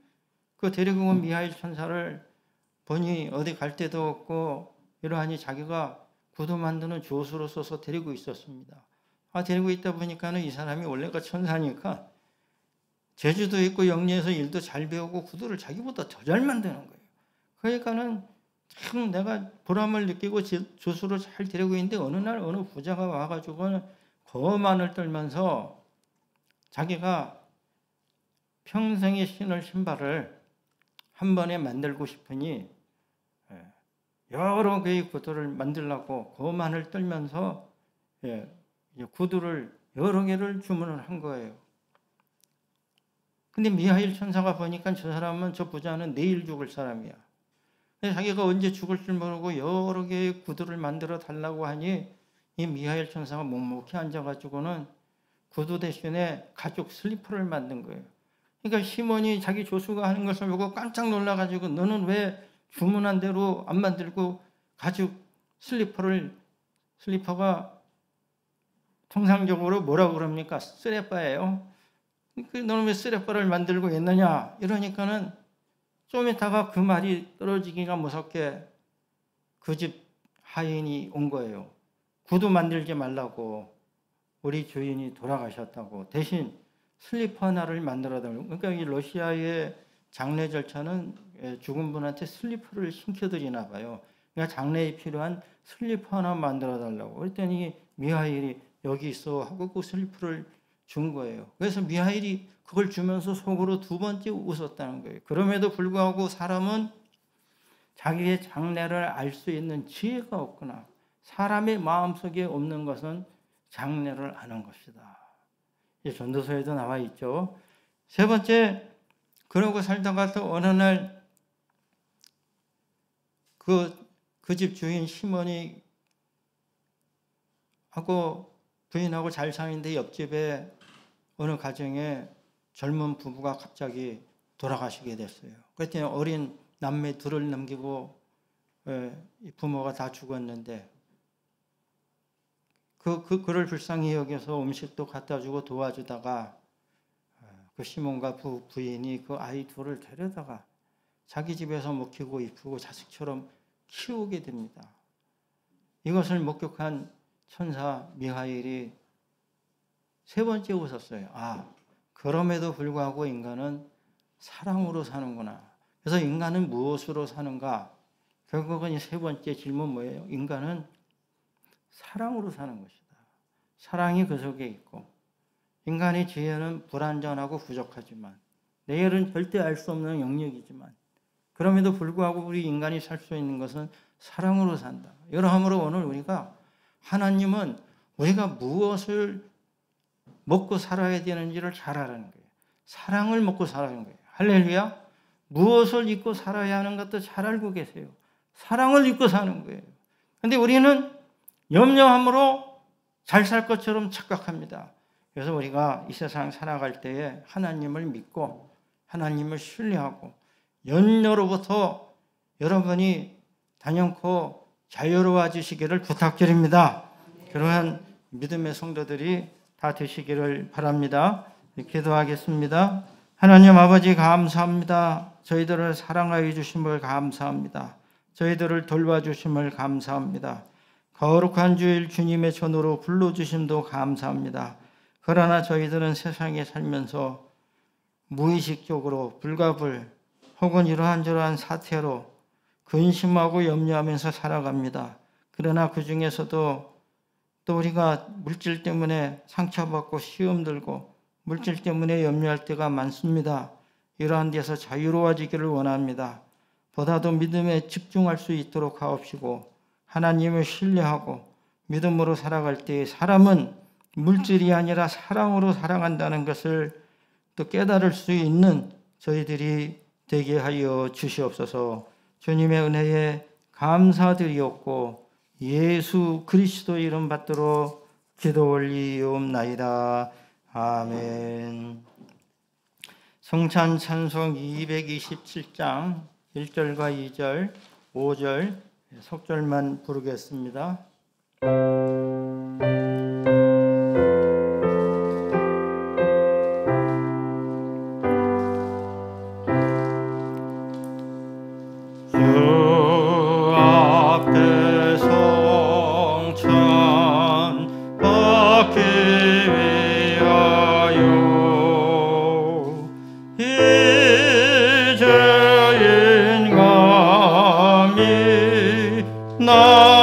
그 데리고 온 미하일 천사를 보니 어디 갈 데도 없고 이러하니 자기가 구두 만드는 조수로 써서 데리고 있었습니다. 데리고 있다 보니까는 이 사람이 원래가 천사니까 재주도 있고 영리해서 일도 잘 배우고 구두를 자기보다 더 잘 만드는 거예요. 그러니까는 참 내가 보람을 느끼고 조수로 잘 데리고 있는데, 어느 날 어느 부자가 와가지고는 거만을 떨면서 자기가 평생에 신을 신발을 한 번에 만들고 싶으니 여러 개의 구두를 만들려고 거만을 떨면서 구두를 여러 개를 주문을 한 거예요. 근데 미하일 천사가 보니까 저 사람은, 저 부자는 내일 죽을 사람이야. 자기가 언제 죽을 줄 모르고 여러 개의 구두를 만들어 달라고 하니 이 미하엘 천사가 묵묵히 앉아가지고는 구두 대신에 가죽 슬리퍼를 만든 거예요. 그러니까 시몬이 자기 조수가 하는 것을 보고 깜짝 놀라가지고 너는 왜 주문한 대로 안 만들고 가죽 슬리퍼가 통상적으로 뭐라고 그럽니까? 쓰레빠예요. 너는 왜 쓰레빠를 만들고 있느냐? 이러니까는 좀 있다가 그 말이 떨어지기가 무섭게 그 집 하인이 온 거예요. 구두 만들지 말라고 우리 주인이 돌아가셨다고 대신 슬리퍼 하나를 만들어 달라고. 그러니까 이 러시아의 장례 절차는 죽은 분한테 슬리퍼를 신겨드리나 봐요. 그러니까 장례에 필요한 슬리퍼 하나 만들어 달라고. 그랬더니 미하일이 여기 있어 하고 그 슬리퍼를 준 거예요. 그래서 미하일이 그걸 주면서 속으로 두 번째 웃었다는 거예요. 그럼에도 불구하고 사람은 자기의 장래를 알 수 있는 지혜가 없구나. 사람의 마음속에 없는 것은 장래를 아는 것이다. 이 전도서에도 나와 있죠. 세 번째, 그러고 살다가 또 어느 날 그 집 주인 시몬이 하고 부인하고 잘 사는데 옆집에 어느 가정에 젊은 부부가 갑자기 돌아가시게 됐어요. 그랬더니 어린 남매 둘을 남기고 부모가 다 죽었는데 그를 불쌍히 여겨서 음식도 갖다 주고 도와주다가 그 시몬과 부인이 그 아이 둘을 데려다가 자기 집에서 먹히고 입히고 자식처럼 키우게 됩니다. 이것을 목격한 천사 미하엘이 세 번째 웃었어요. 그럼에도 불구하고 인간은 사랑으로 사는구나. 그래서 인간은 무엇으로 사는가? 결국은 이 세 번째 질문 뭐예요? 인간은 사랑으로 사는 것이다. 사랑이 그 속에 있고 인간의 지혜는 불완전하고 부족하지만 내일은 절대 알 수 없는 영역이지만 그럼에도 불구하고 우리 인간이 살 수 있는 것은 사랑으로 산다. 여러함으로 오늘 우리가 하나님은 우리가 무엇을 먹고 살아야 되는지를 잘 알아는 거예요. 사랑을 먹고 살아야 하는 거예요. 할렐루야. 무엇을 잊고 살아야 하는 것도 잘 알고 계세요. 사랑을 잊고 사는 거예요. 그런데 우리는 염려함으로 잘 살 것처럼 착각합니다. 그래서 우리가 이 세상 살아갈 때에 하나님을 믿고 하나님을 신뢰하고 염려로부터 여러분이 단연코 자유로워지시기를 부탁드립니다. 그러한 믿음의 성도들이 다 되시기를 바랍니다. 기도하겠습니다. 하나님 아버지 감사합니다. 저희들을 사랑하여 주심을 감사합니다. 저희들을 돌봐주심을 감사합니다. 거룩한 주일 주님의 전으로 불러주심도 감사합니다. 그러나 저희들은 세상에 살면서 무의식적으로 불가불 혹은 이러한 사태로 근심하고 염려하면서 살아갑니다. 그러나 그 중에서도 또 우리가 물질 때문에 상처받고 시험 들고 물질 때문에 염려할 때가 많습니다. 이러한 데서 자유로워지기를 원합니다. 보다도 믿음에 집중할 수 있도록 하옵시고 하나님을 신뢰하고 믿음으로 살아갈 때 사람은 물질이 아니라 사랑으로 살아간다는 것을 또 깨달을 수 있는 저희들이 되게 하여 주시옵소서. 주님의 은혜에 감사드리옵고 예수 그리스도 이름 받들어 기도 올리옵나이다. 아멘. 성찬 찬송 227장 1절과 2절, 5절 속절만 부르겠습니다. 나옵니다.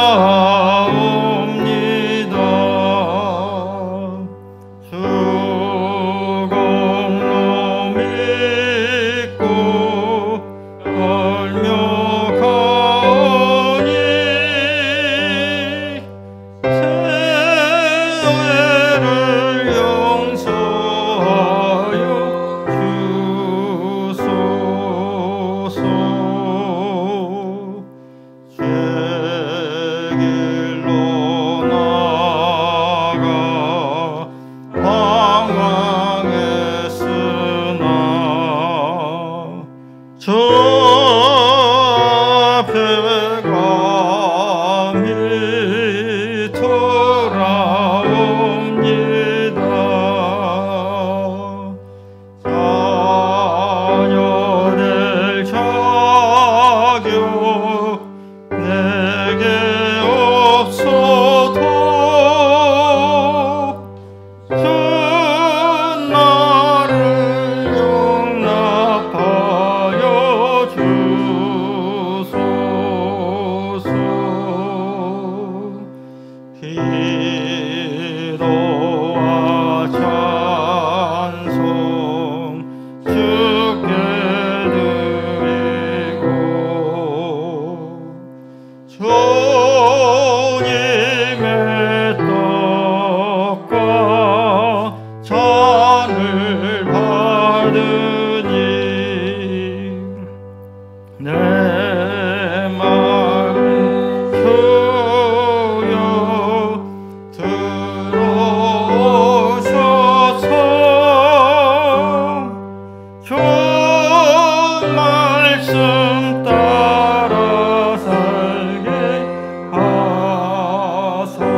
내 마음에 주여 들어오셔서 주 말씀 따라 살게 하소서.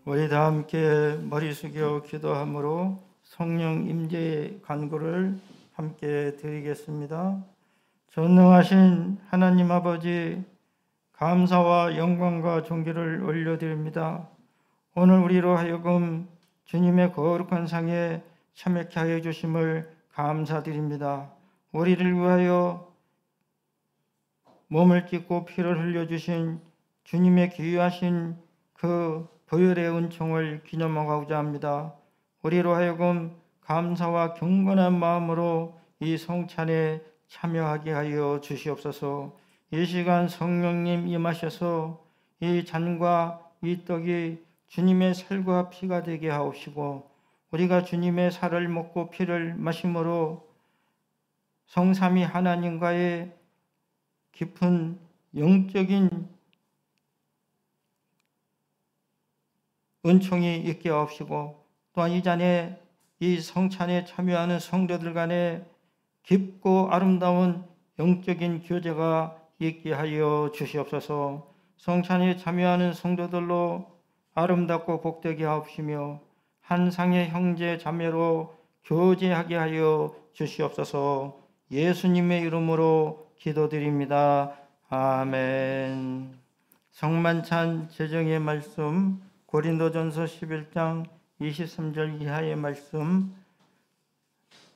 우리 다 함께 머리 숙여 기도함으로 성령 임재의 간구를 함께 드리겠습니다. 전능하신 하나님 아버지, 감사와 영광과 존귀를 올려드립니다. 오늘 우리로 하여금 주님의 거룩한 상에 참여케 하여 주심을 감사드립니다. 우리를 위하여 몸을 찢고 피를 흘려주신 주님의 귀하신 그 보혈의 은총을 기념하고자 합니다. 우리로 하여금 감사와 경건한 마음으로 이 성찬에 참여하게 하여 주시옵소서. 이 시간 성령님 임하셔서 이 잔과 이 떡이 주님의 살과 피가 되게 하옵시고, 우리가 주님의 살을 먹고 피를 마심으로 성삼위 하나님과의 깊은 영적인 은총이 있게 하옵시고, 또한 이 잔에 이 성찬에 참여하는 성도들 간에 깊고 아름다운 영적인 교제가 있게 하여 주시옵소서. 성찬에 참여하는 성도들로 아름답고 복되게 하옵시며 한 상의 형제 자매로 교제하게 하여 주시옵소서. 예수님의 이름으로 기도드립니다. 아멘. 성만찬 제정의 말씀, 고린도전서 11장 23절 이하의 말씀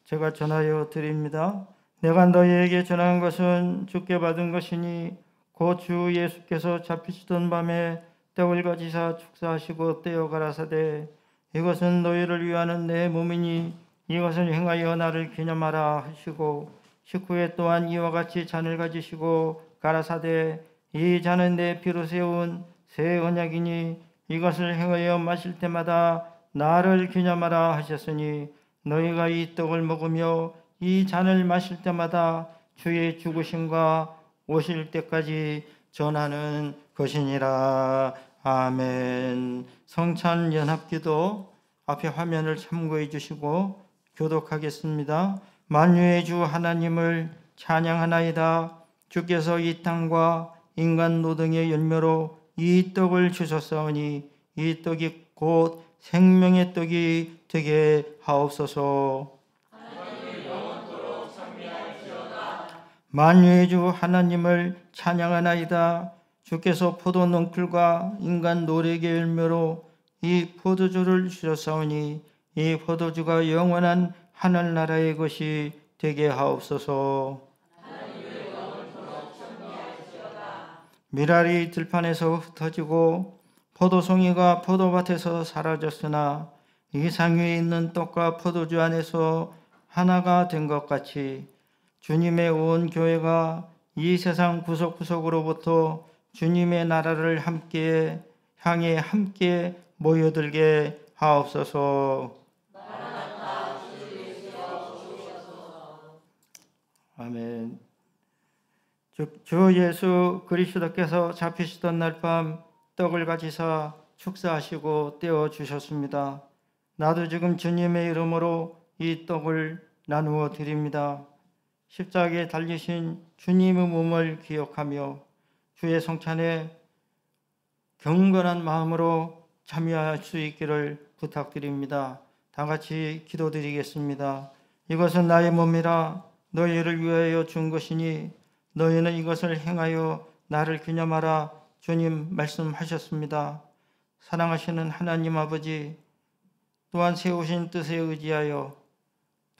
제가 전하여 드립니다. 내가 너희에게 전한 것은 주께 받은 것이니 곧 주 예수께서 잡히시던 밤에 떡을 가지사 축사하시고 떼어 가라사대, 이것은 너희를 위하는 내 몸이니 이것을 행하여 나를 기념하라 하시고, 식후에 또한 이와 같이 잔을 가지시고 가라사대, 이 잔은 내 피로 세운 새 언약이니 이것을 행하여 마실 때마다 나를 기념하라 하셨으니, 너희가 이 떡을 먹으며 이 잔을 마실 때마다 주의 죽으심과 오실 때까지 전하는 것이니라. 아멘. 성찬 연합기도 앞에 화면을 참고해 주시고 교독하겠습니다. 만유의 주 하나님을 찬양하나이다. 주께서 이 땅과 인간 노동의 열매로 이 떡을 주셨사오니 이 떡이 곧 생명의 떡이 되게 하옵소서. 만유의 주 하나님을 찬양하나이다. 주께서 포도 넝쿨과 인간 노력의 열매로 이 포도주를 주셨사오니 이 포도주가 영원한 하늘나라의 것이 되게 하옵소서. 밀알이 들판에서 흩어지고 포도송이가 포도밭에서 사라졌으나 이 상 위에 있는 떡과 포도주 안에서 하나가 된 것 같이 주님의 온 교회가 이 세상 구석구석으로부터 주님의 나라를 향해 함께 모여들게 하옵소서. 아멘. 주 예수 그리스도께서 잡히시던 날 밤 떡을 가지사 축사하시고 떼어 주셨습니다. 나도 지금 주님의 이름으로 이 떡을 나누어 드립니다. 십자가에 달리신 주님의 몸을 기억하며 주의 성찬에 경건한 마음으로 참여할 수 있기를 부탁드립니다. 다 같이 기도드리겠습니다. 이것은 나의 몸이라 너희를 위하여 준 것이니 너희는 이것을 행하여 나를 기념하라. 주님 말씀하셨습니다. 사랑하시는 하나님 아버지, 또한 세우신 뜻에 의지하여,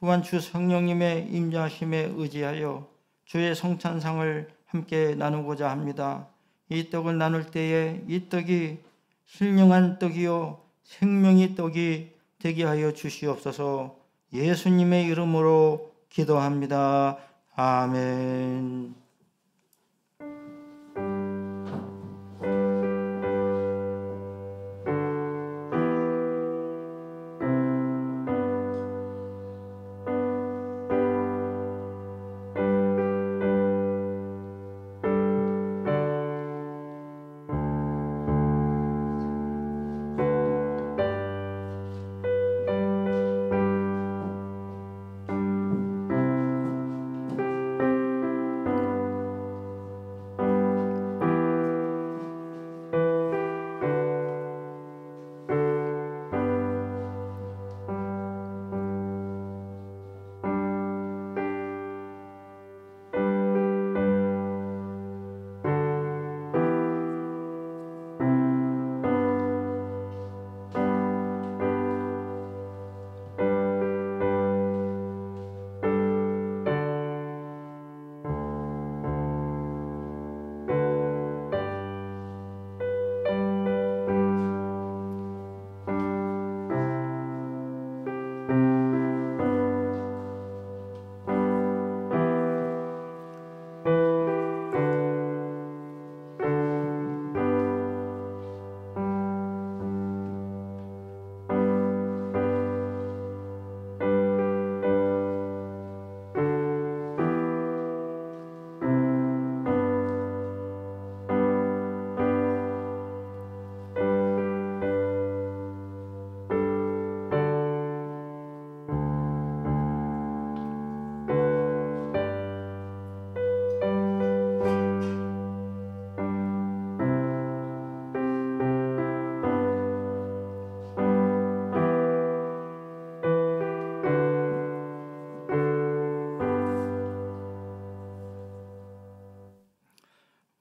또한 주 성령님의 임재하심에 의지하여 주의 성찬상을 함께 나누고자 합니다. 이 떡을 나눌 때에 이 떡이 신령한 떡이요 생명의 떡이 되게 하여 주시옵소서. 예수님의 이름으로 기도합니다. 아멘.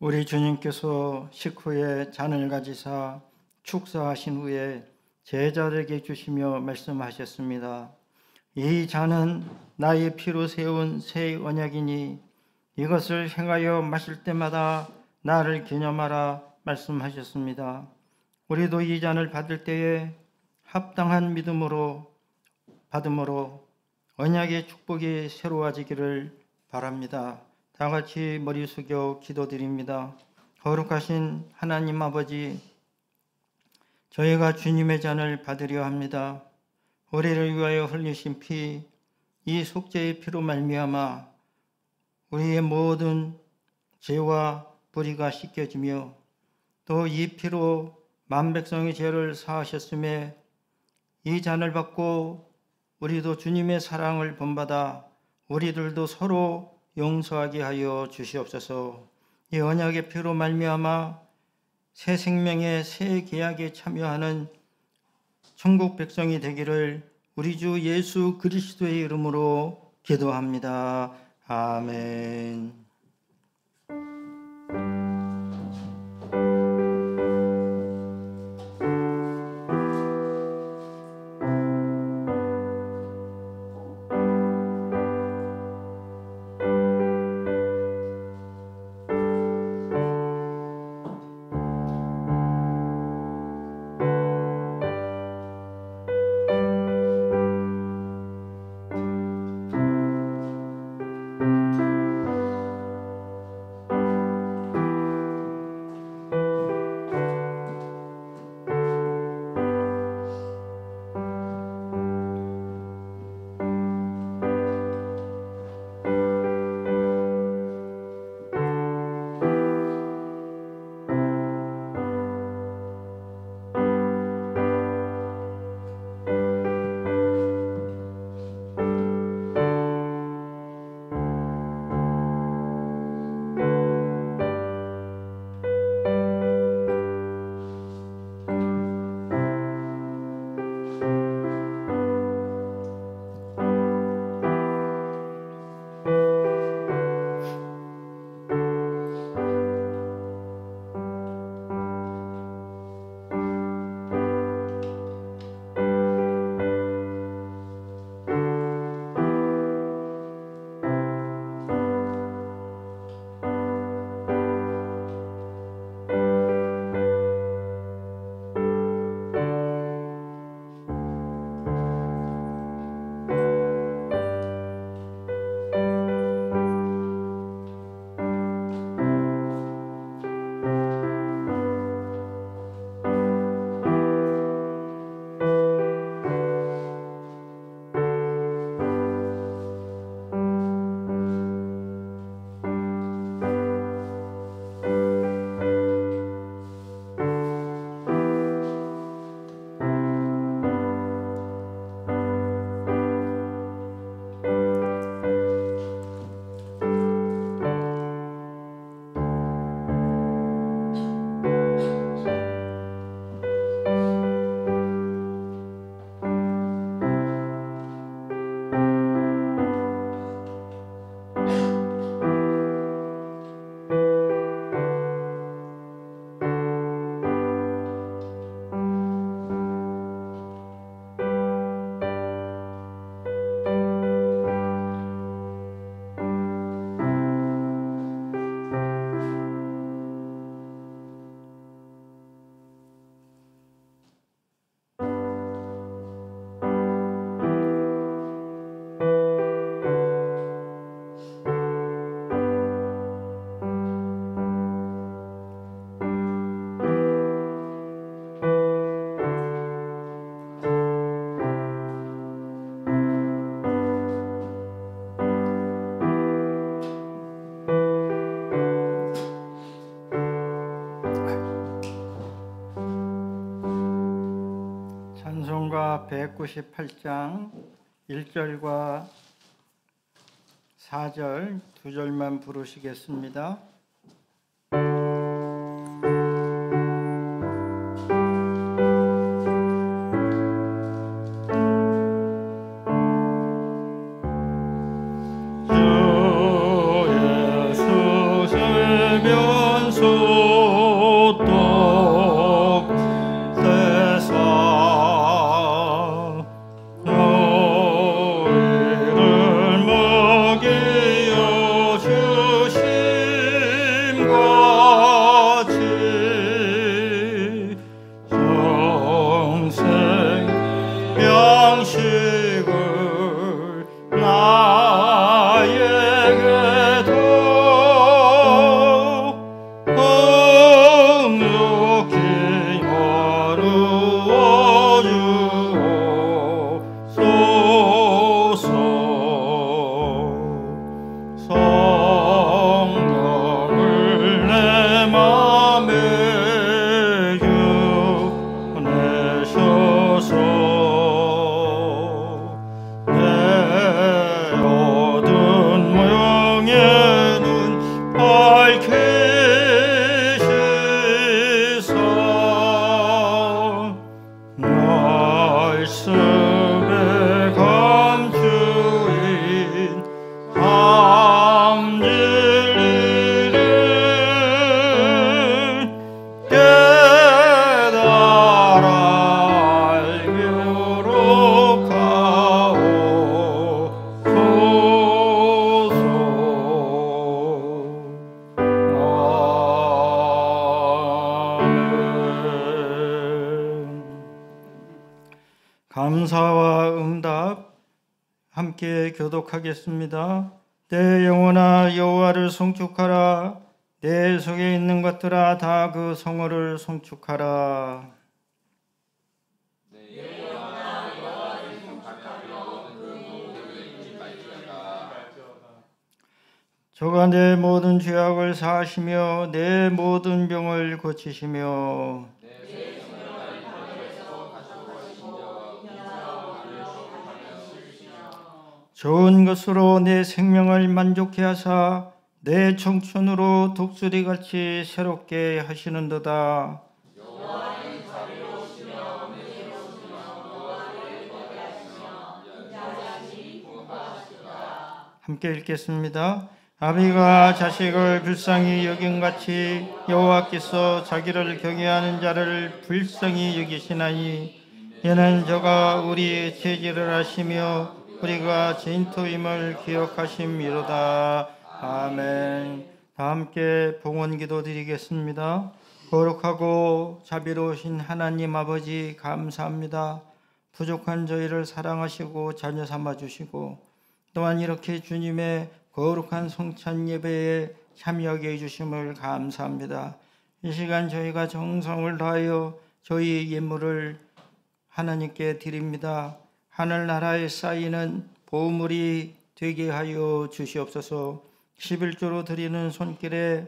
우리 주님께서 식후에 잔을 가지사 축사하신 후에 제자들에게 주시며 말씀하셨습니다. 이 잔은 나의 피로 세운 새 언약이니 이것을 행하여 마실 때마다 나를 기념하라 말씀하셨습니다. 우리도 이 잔을 받을 때에 합당한 믿음으로 받음으로 언약의 축복이 새로워지기를 바랍니다. 다 같이 머리 숙여 기도드립니다. 거룩하신 하나님 아버지, 저희가 주님의 잔을 받으려 합니다. 우리를 위하여 흘리신 피, 이 속죄의 피로 말미암아 우리의 모든 죄와 불의가 씻겨지며 또 이 피로 만백성의 죄를 사하셨음에 이 잔을 받고 우리도 주님의 사랑을 본받아 우리들도 서로 용서하게 하여 주시옵소서. 이 언약의 피로 말미암아 새 생명의 새 계약에 참여하는 천국 백성이 되기를 우리 주 예수 그리스도의 이름으로 기도합니다. 아멘. 찬송가 198장 1절과 4절 두 절만 부르시겠습니다. 주 예수 세면서 감사와 응답 함께 교독하겠습니다. 내 영혼아 여호와를 송축하라. 내 속에 있는 것들아 다 그 성호를 송축하라. 저가 내 모든 죄악을 사하시며 내 모든 병을 고치시며 좋은 것으로 내 생명을 만족해 하사 내 청춘으로 독수리같이 새롭게 하시는도다. 함께 읽겠습니다. 아비가 자식을 불쌍히 여김같이 여호와께서 자기를 경외하는 자를 불쌍히 여기시나니 이는 저가 우리의 죄질을 아시며 우리가 진토임을 기억하심이로다. 아멘. 다 함께 봉헌기도 드리겠습니다. 거룩하고 자비로우신 하나님 아버지 감사합니다. 부족한 저희를 사랑하시고 자녀 삼아 주시고 또한 이렇게 주님의 거룩한 성찬 예배에 참여하게 해주심을 감사합니다. 이 시간 저희가 정성을 다하여 저희의 예물을 하나님께 드립니다. 하늘나라에 쌓이는 보물이 되게 하여 주시옵소서. 11조로 드리는 손길에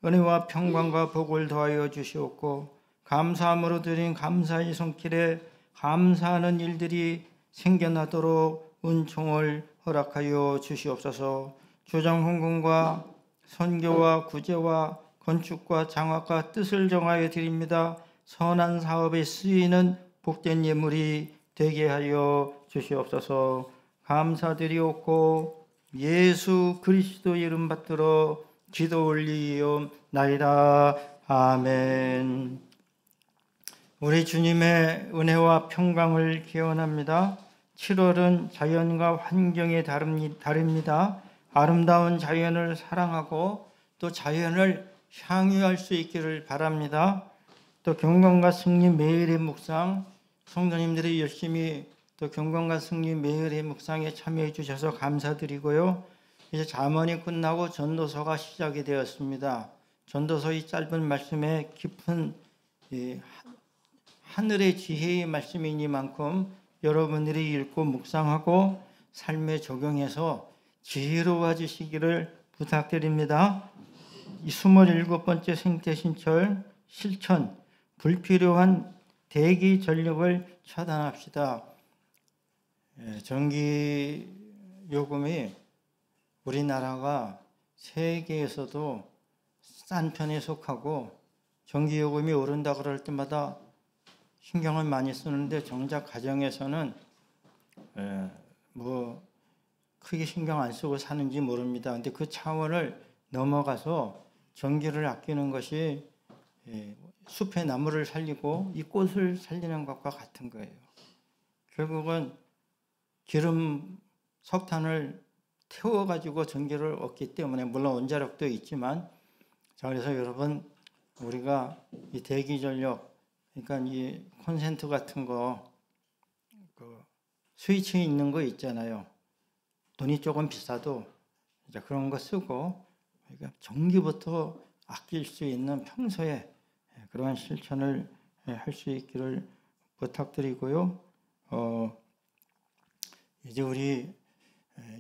은혜와 평강과 복을 더하여 주시옵고 감사함으로 드린 감사의 손길에 감사하는 일들이 생겨나도록 은총을 허락하여 주시옵소서. 조정헌금과 선교와 구제와 건축과 장학과 뜻을 정하여 드립니다. 선한 사업에 쓰이는 복된 예물이 되게 하여 주시옵소서. 감사드리옵고 예수 그리스도 이름 받들어 기도 올리옵나이다. 아멘. 우리 주님의 은혜와 평강을 기원합니다. 7월은 자연과 환경이 다릅니다. 아름다운 자연을 사랑하고 또 자연을 향유할 수 있기를 바랍니다. 또 경건과 승리 매일의 묵상, 성도님들이 열심히 또 경건과 승리 매일의 묵상에 참여해 주셔서 감사드리고요. 이제 잠언이 끝나고 전도서가 시작이 되었습니다. 전도서의 짧은 말씀에 깊은 하늘의 지혜의 말씀이니만큼 여러분들이 읽고 묵상하고 삶에 적용해서 지혜로워지시기를 부탁드립니다. 이 27번째 생태신철 실천, 불필요한 대기 전력을 차단합시다. 전기 요금이 우리나라가 세계에서도 싼 편에 속하고 전기 요금이 오른다 그럴 때마다 신경을 많이 쓰는데 정작 가정에서는 뭐 크게 신경 안 쓰고 사는지 모릅니다. 근데 그 차원을 넘어가서 전기를 아끼는 것이 숲의 나무를 살리고 이 꽃을 살리는 것과 같은 거예요. 결국은 기름, 석탄을 태워가지고 전기를 얻기 때문에 물론 원자력도 있지만 자 그래서 여러분 우리가 이 대기전력 그러니까 이 콘센트 같은 거 그 스위치 있는 거 있잖아요. 돈이 조금 비싸도 이제 그런 거 쓰고 그러니까 전기부터 아낄 수 있는 평소에 그러한 실천을 할 수 있기를 부탁드리고요. 이제 우리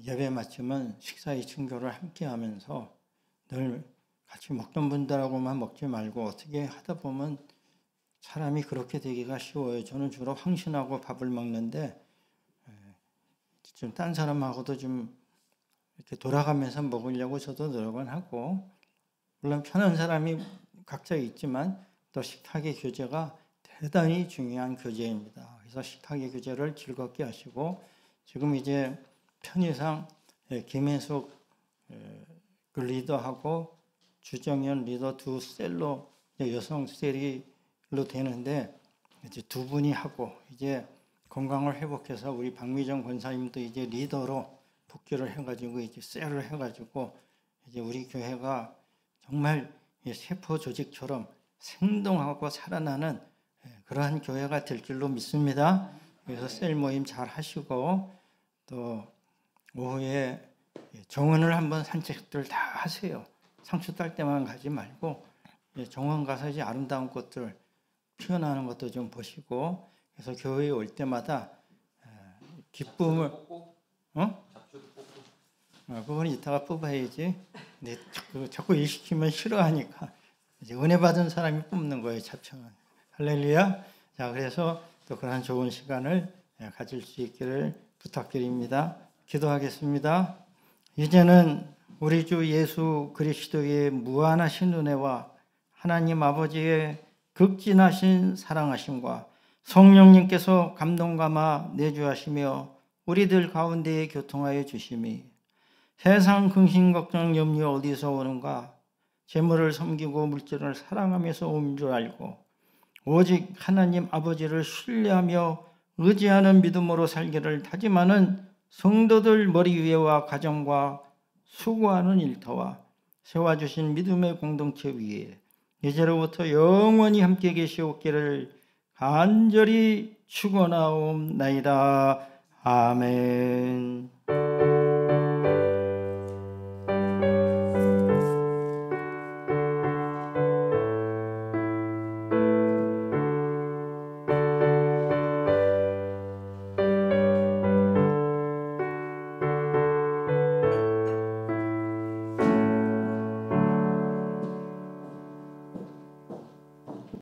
예배 마치면 식사의 친교를 함께 하면서 늘 같이 먹던 분들하고만 먹지 말고 어떻게 하다 보면 사람이 그렇게 되기가 쉬워요. 저는 주로 황신하고 밥을 먹는데 좀 딴 사람하고도 좀 이렇게 돌아가면서 먹으려고 저도 노력은 하고 물론 편한 사람이 각자 있지만 또 식탁의 교제가 대단히 중요한 교제입니다. 그래서 식탁의 교제를 즐겁게 하시고 지금 이제 편의상 김혜숙 그 리더하고 주정현 리더 두 셀로 여성 셀로 되는데 이제 두 분이 하고 이제 건강을 회복해서 우리 박미정 권사님도 이제 리더로 복귀를 해가지고 이제 셀을 해가지고 이제 우리 교회가 정말 세포 조직처럼 생동하고 살아나는 그러한 교회가 될 줄로 믿습니다. 그래서 셀 모임 잘 하시고 또 오후에 정원을 한번 산책들 다 하세요. 상추 딸 때만 가지 말고 정원 가서 이제 아름다운 꽃들 피어나는 것도 좀 보시고, 그래서 교회에 올 때마다 기쁨을 그건 이따가 뽑아야지. 근데 자꾸 일 시키면 싫어하니까 이제 은혜 받은 사람이 뽑는 거예요, 잡초는. 할렐루야. 자, 그래서 또 그런 좋은 시간을 가질 수 있기를 부탁드립니다. 기도하겠습니다. 이제는 우리 주 예수 그리스도의 무한하신 은혜와 하나님 아버지의 극진하신 사랑하심과 성령님께서 감동감아 내주하시며 우리들 가운데에 교통하여 주심이 세상 근심 걱정 염려 어디서 오는가, 재물을 섬기고 물질을 사랑하면서 온 줄 알고 오직 하나님 아버지를 신뢰하며 의지하는 믿음으로 살기를 다짐하는 성도들 머리 위에와 가정과 수고하는 일터와 세워주신 믿음의 공동체 위에 이제로부터 영원히 함께 계시옵기를 간절히 축원하옵나이다. 아멘.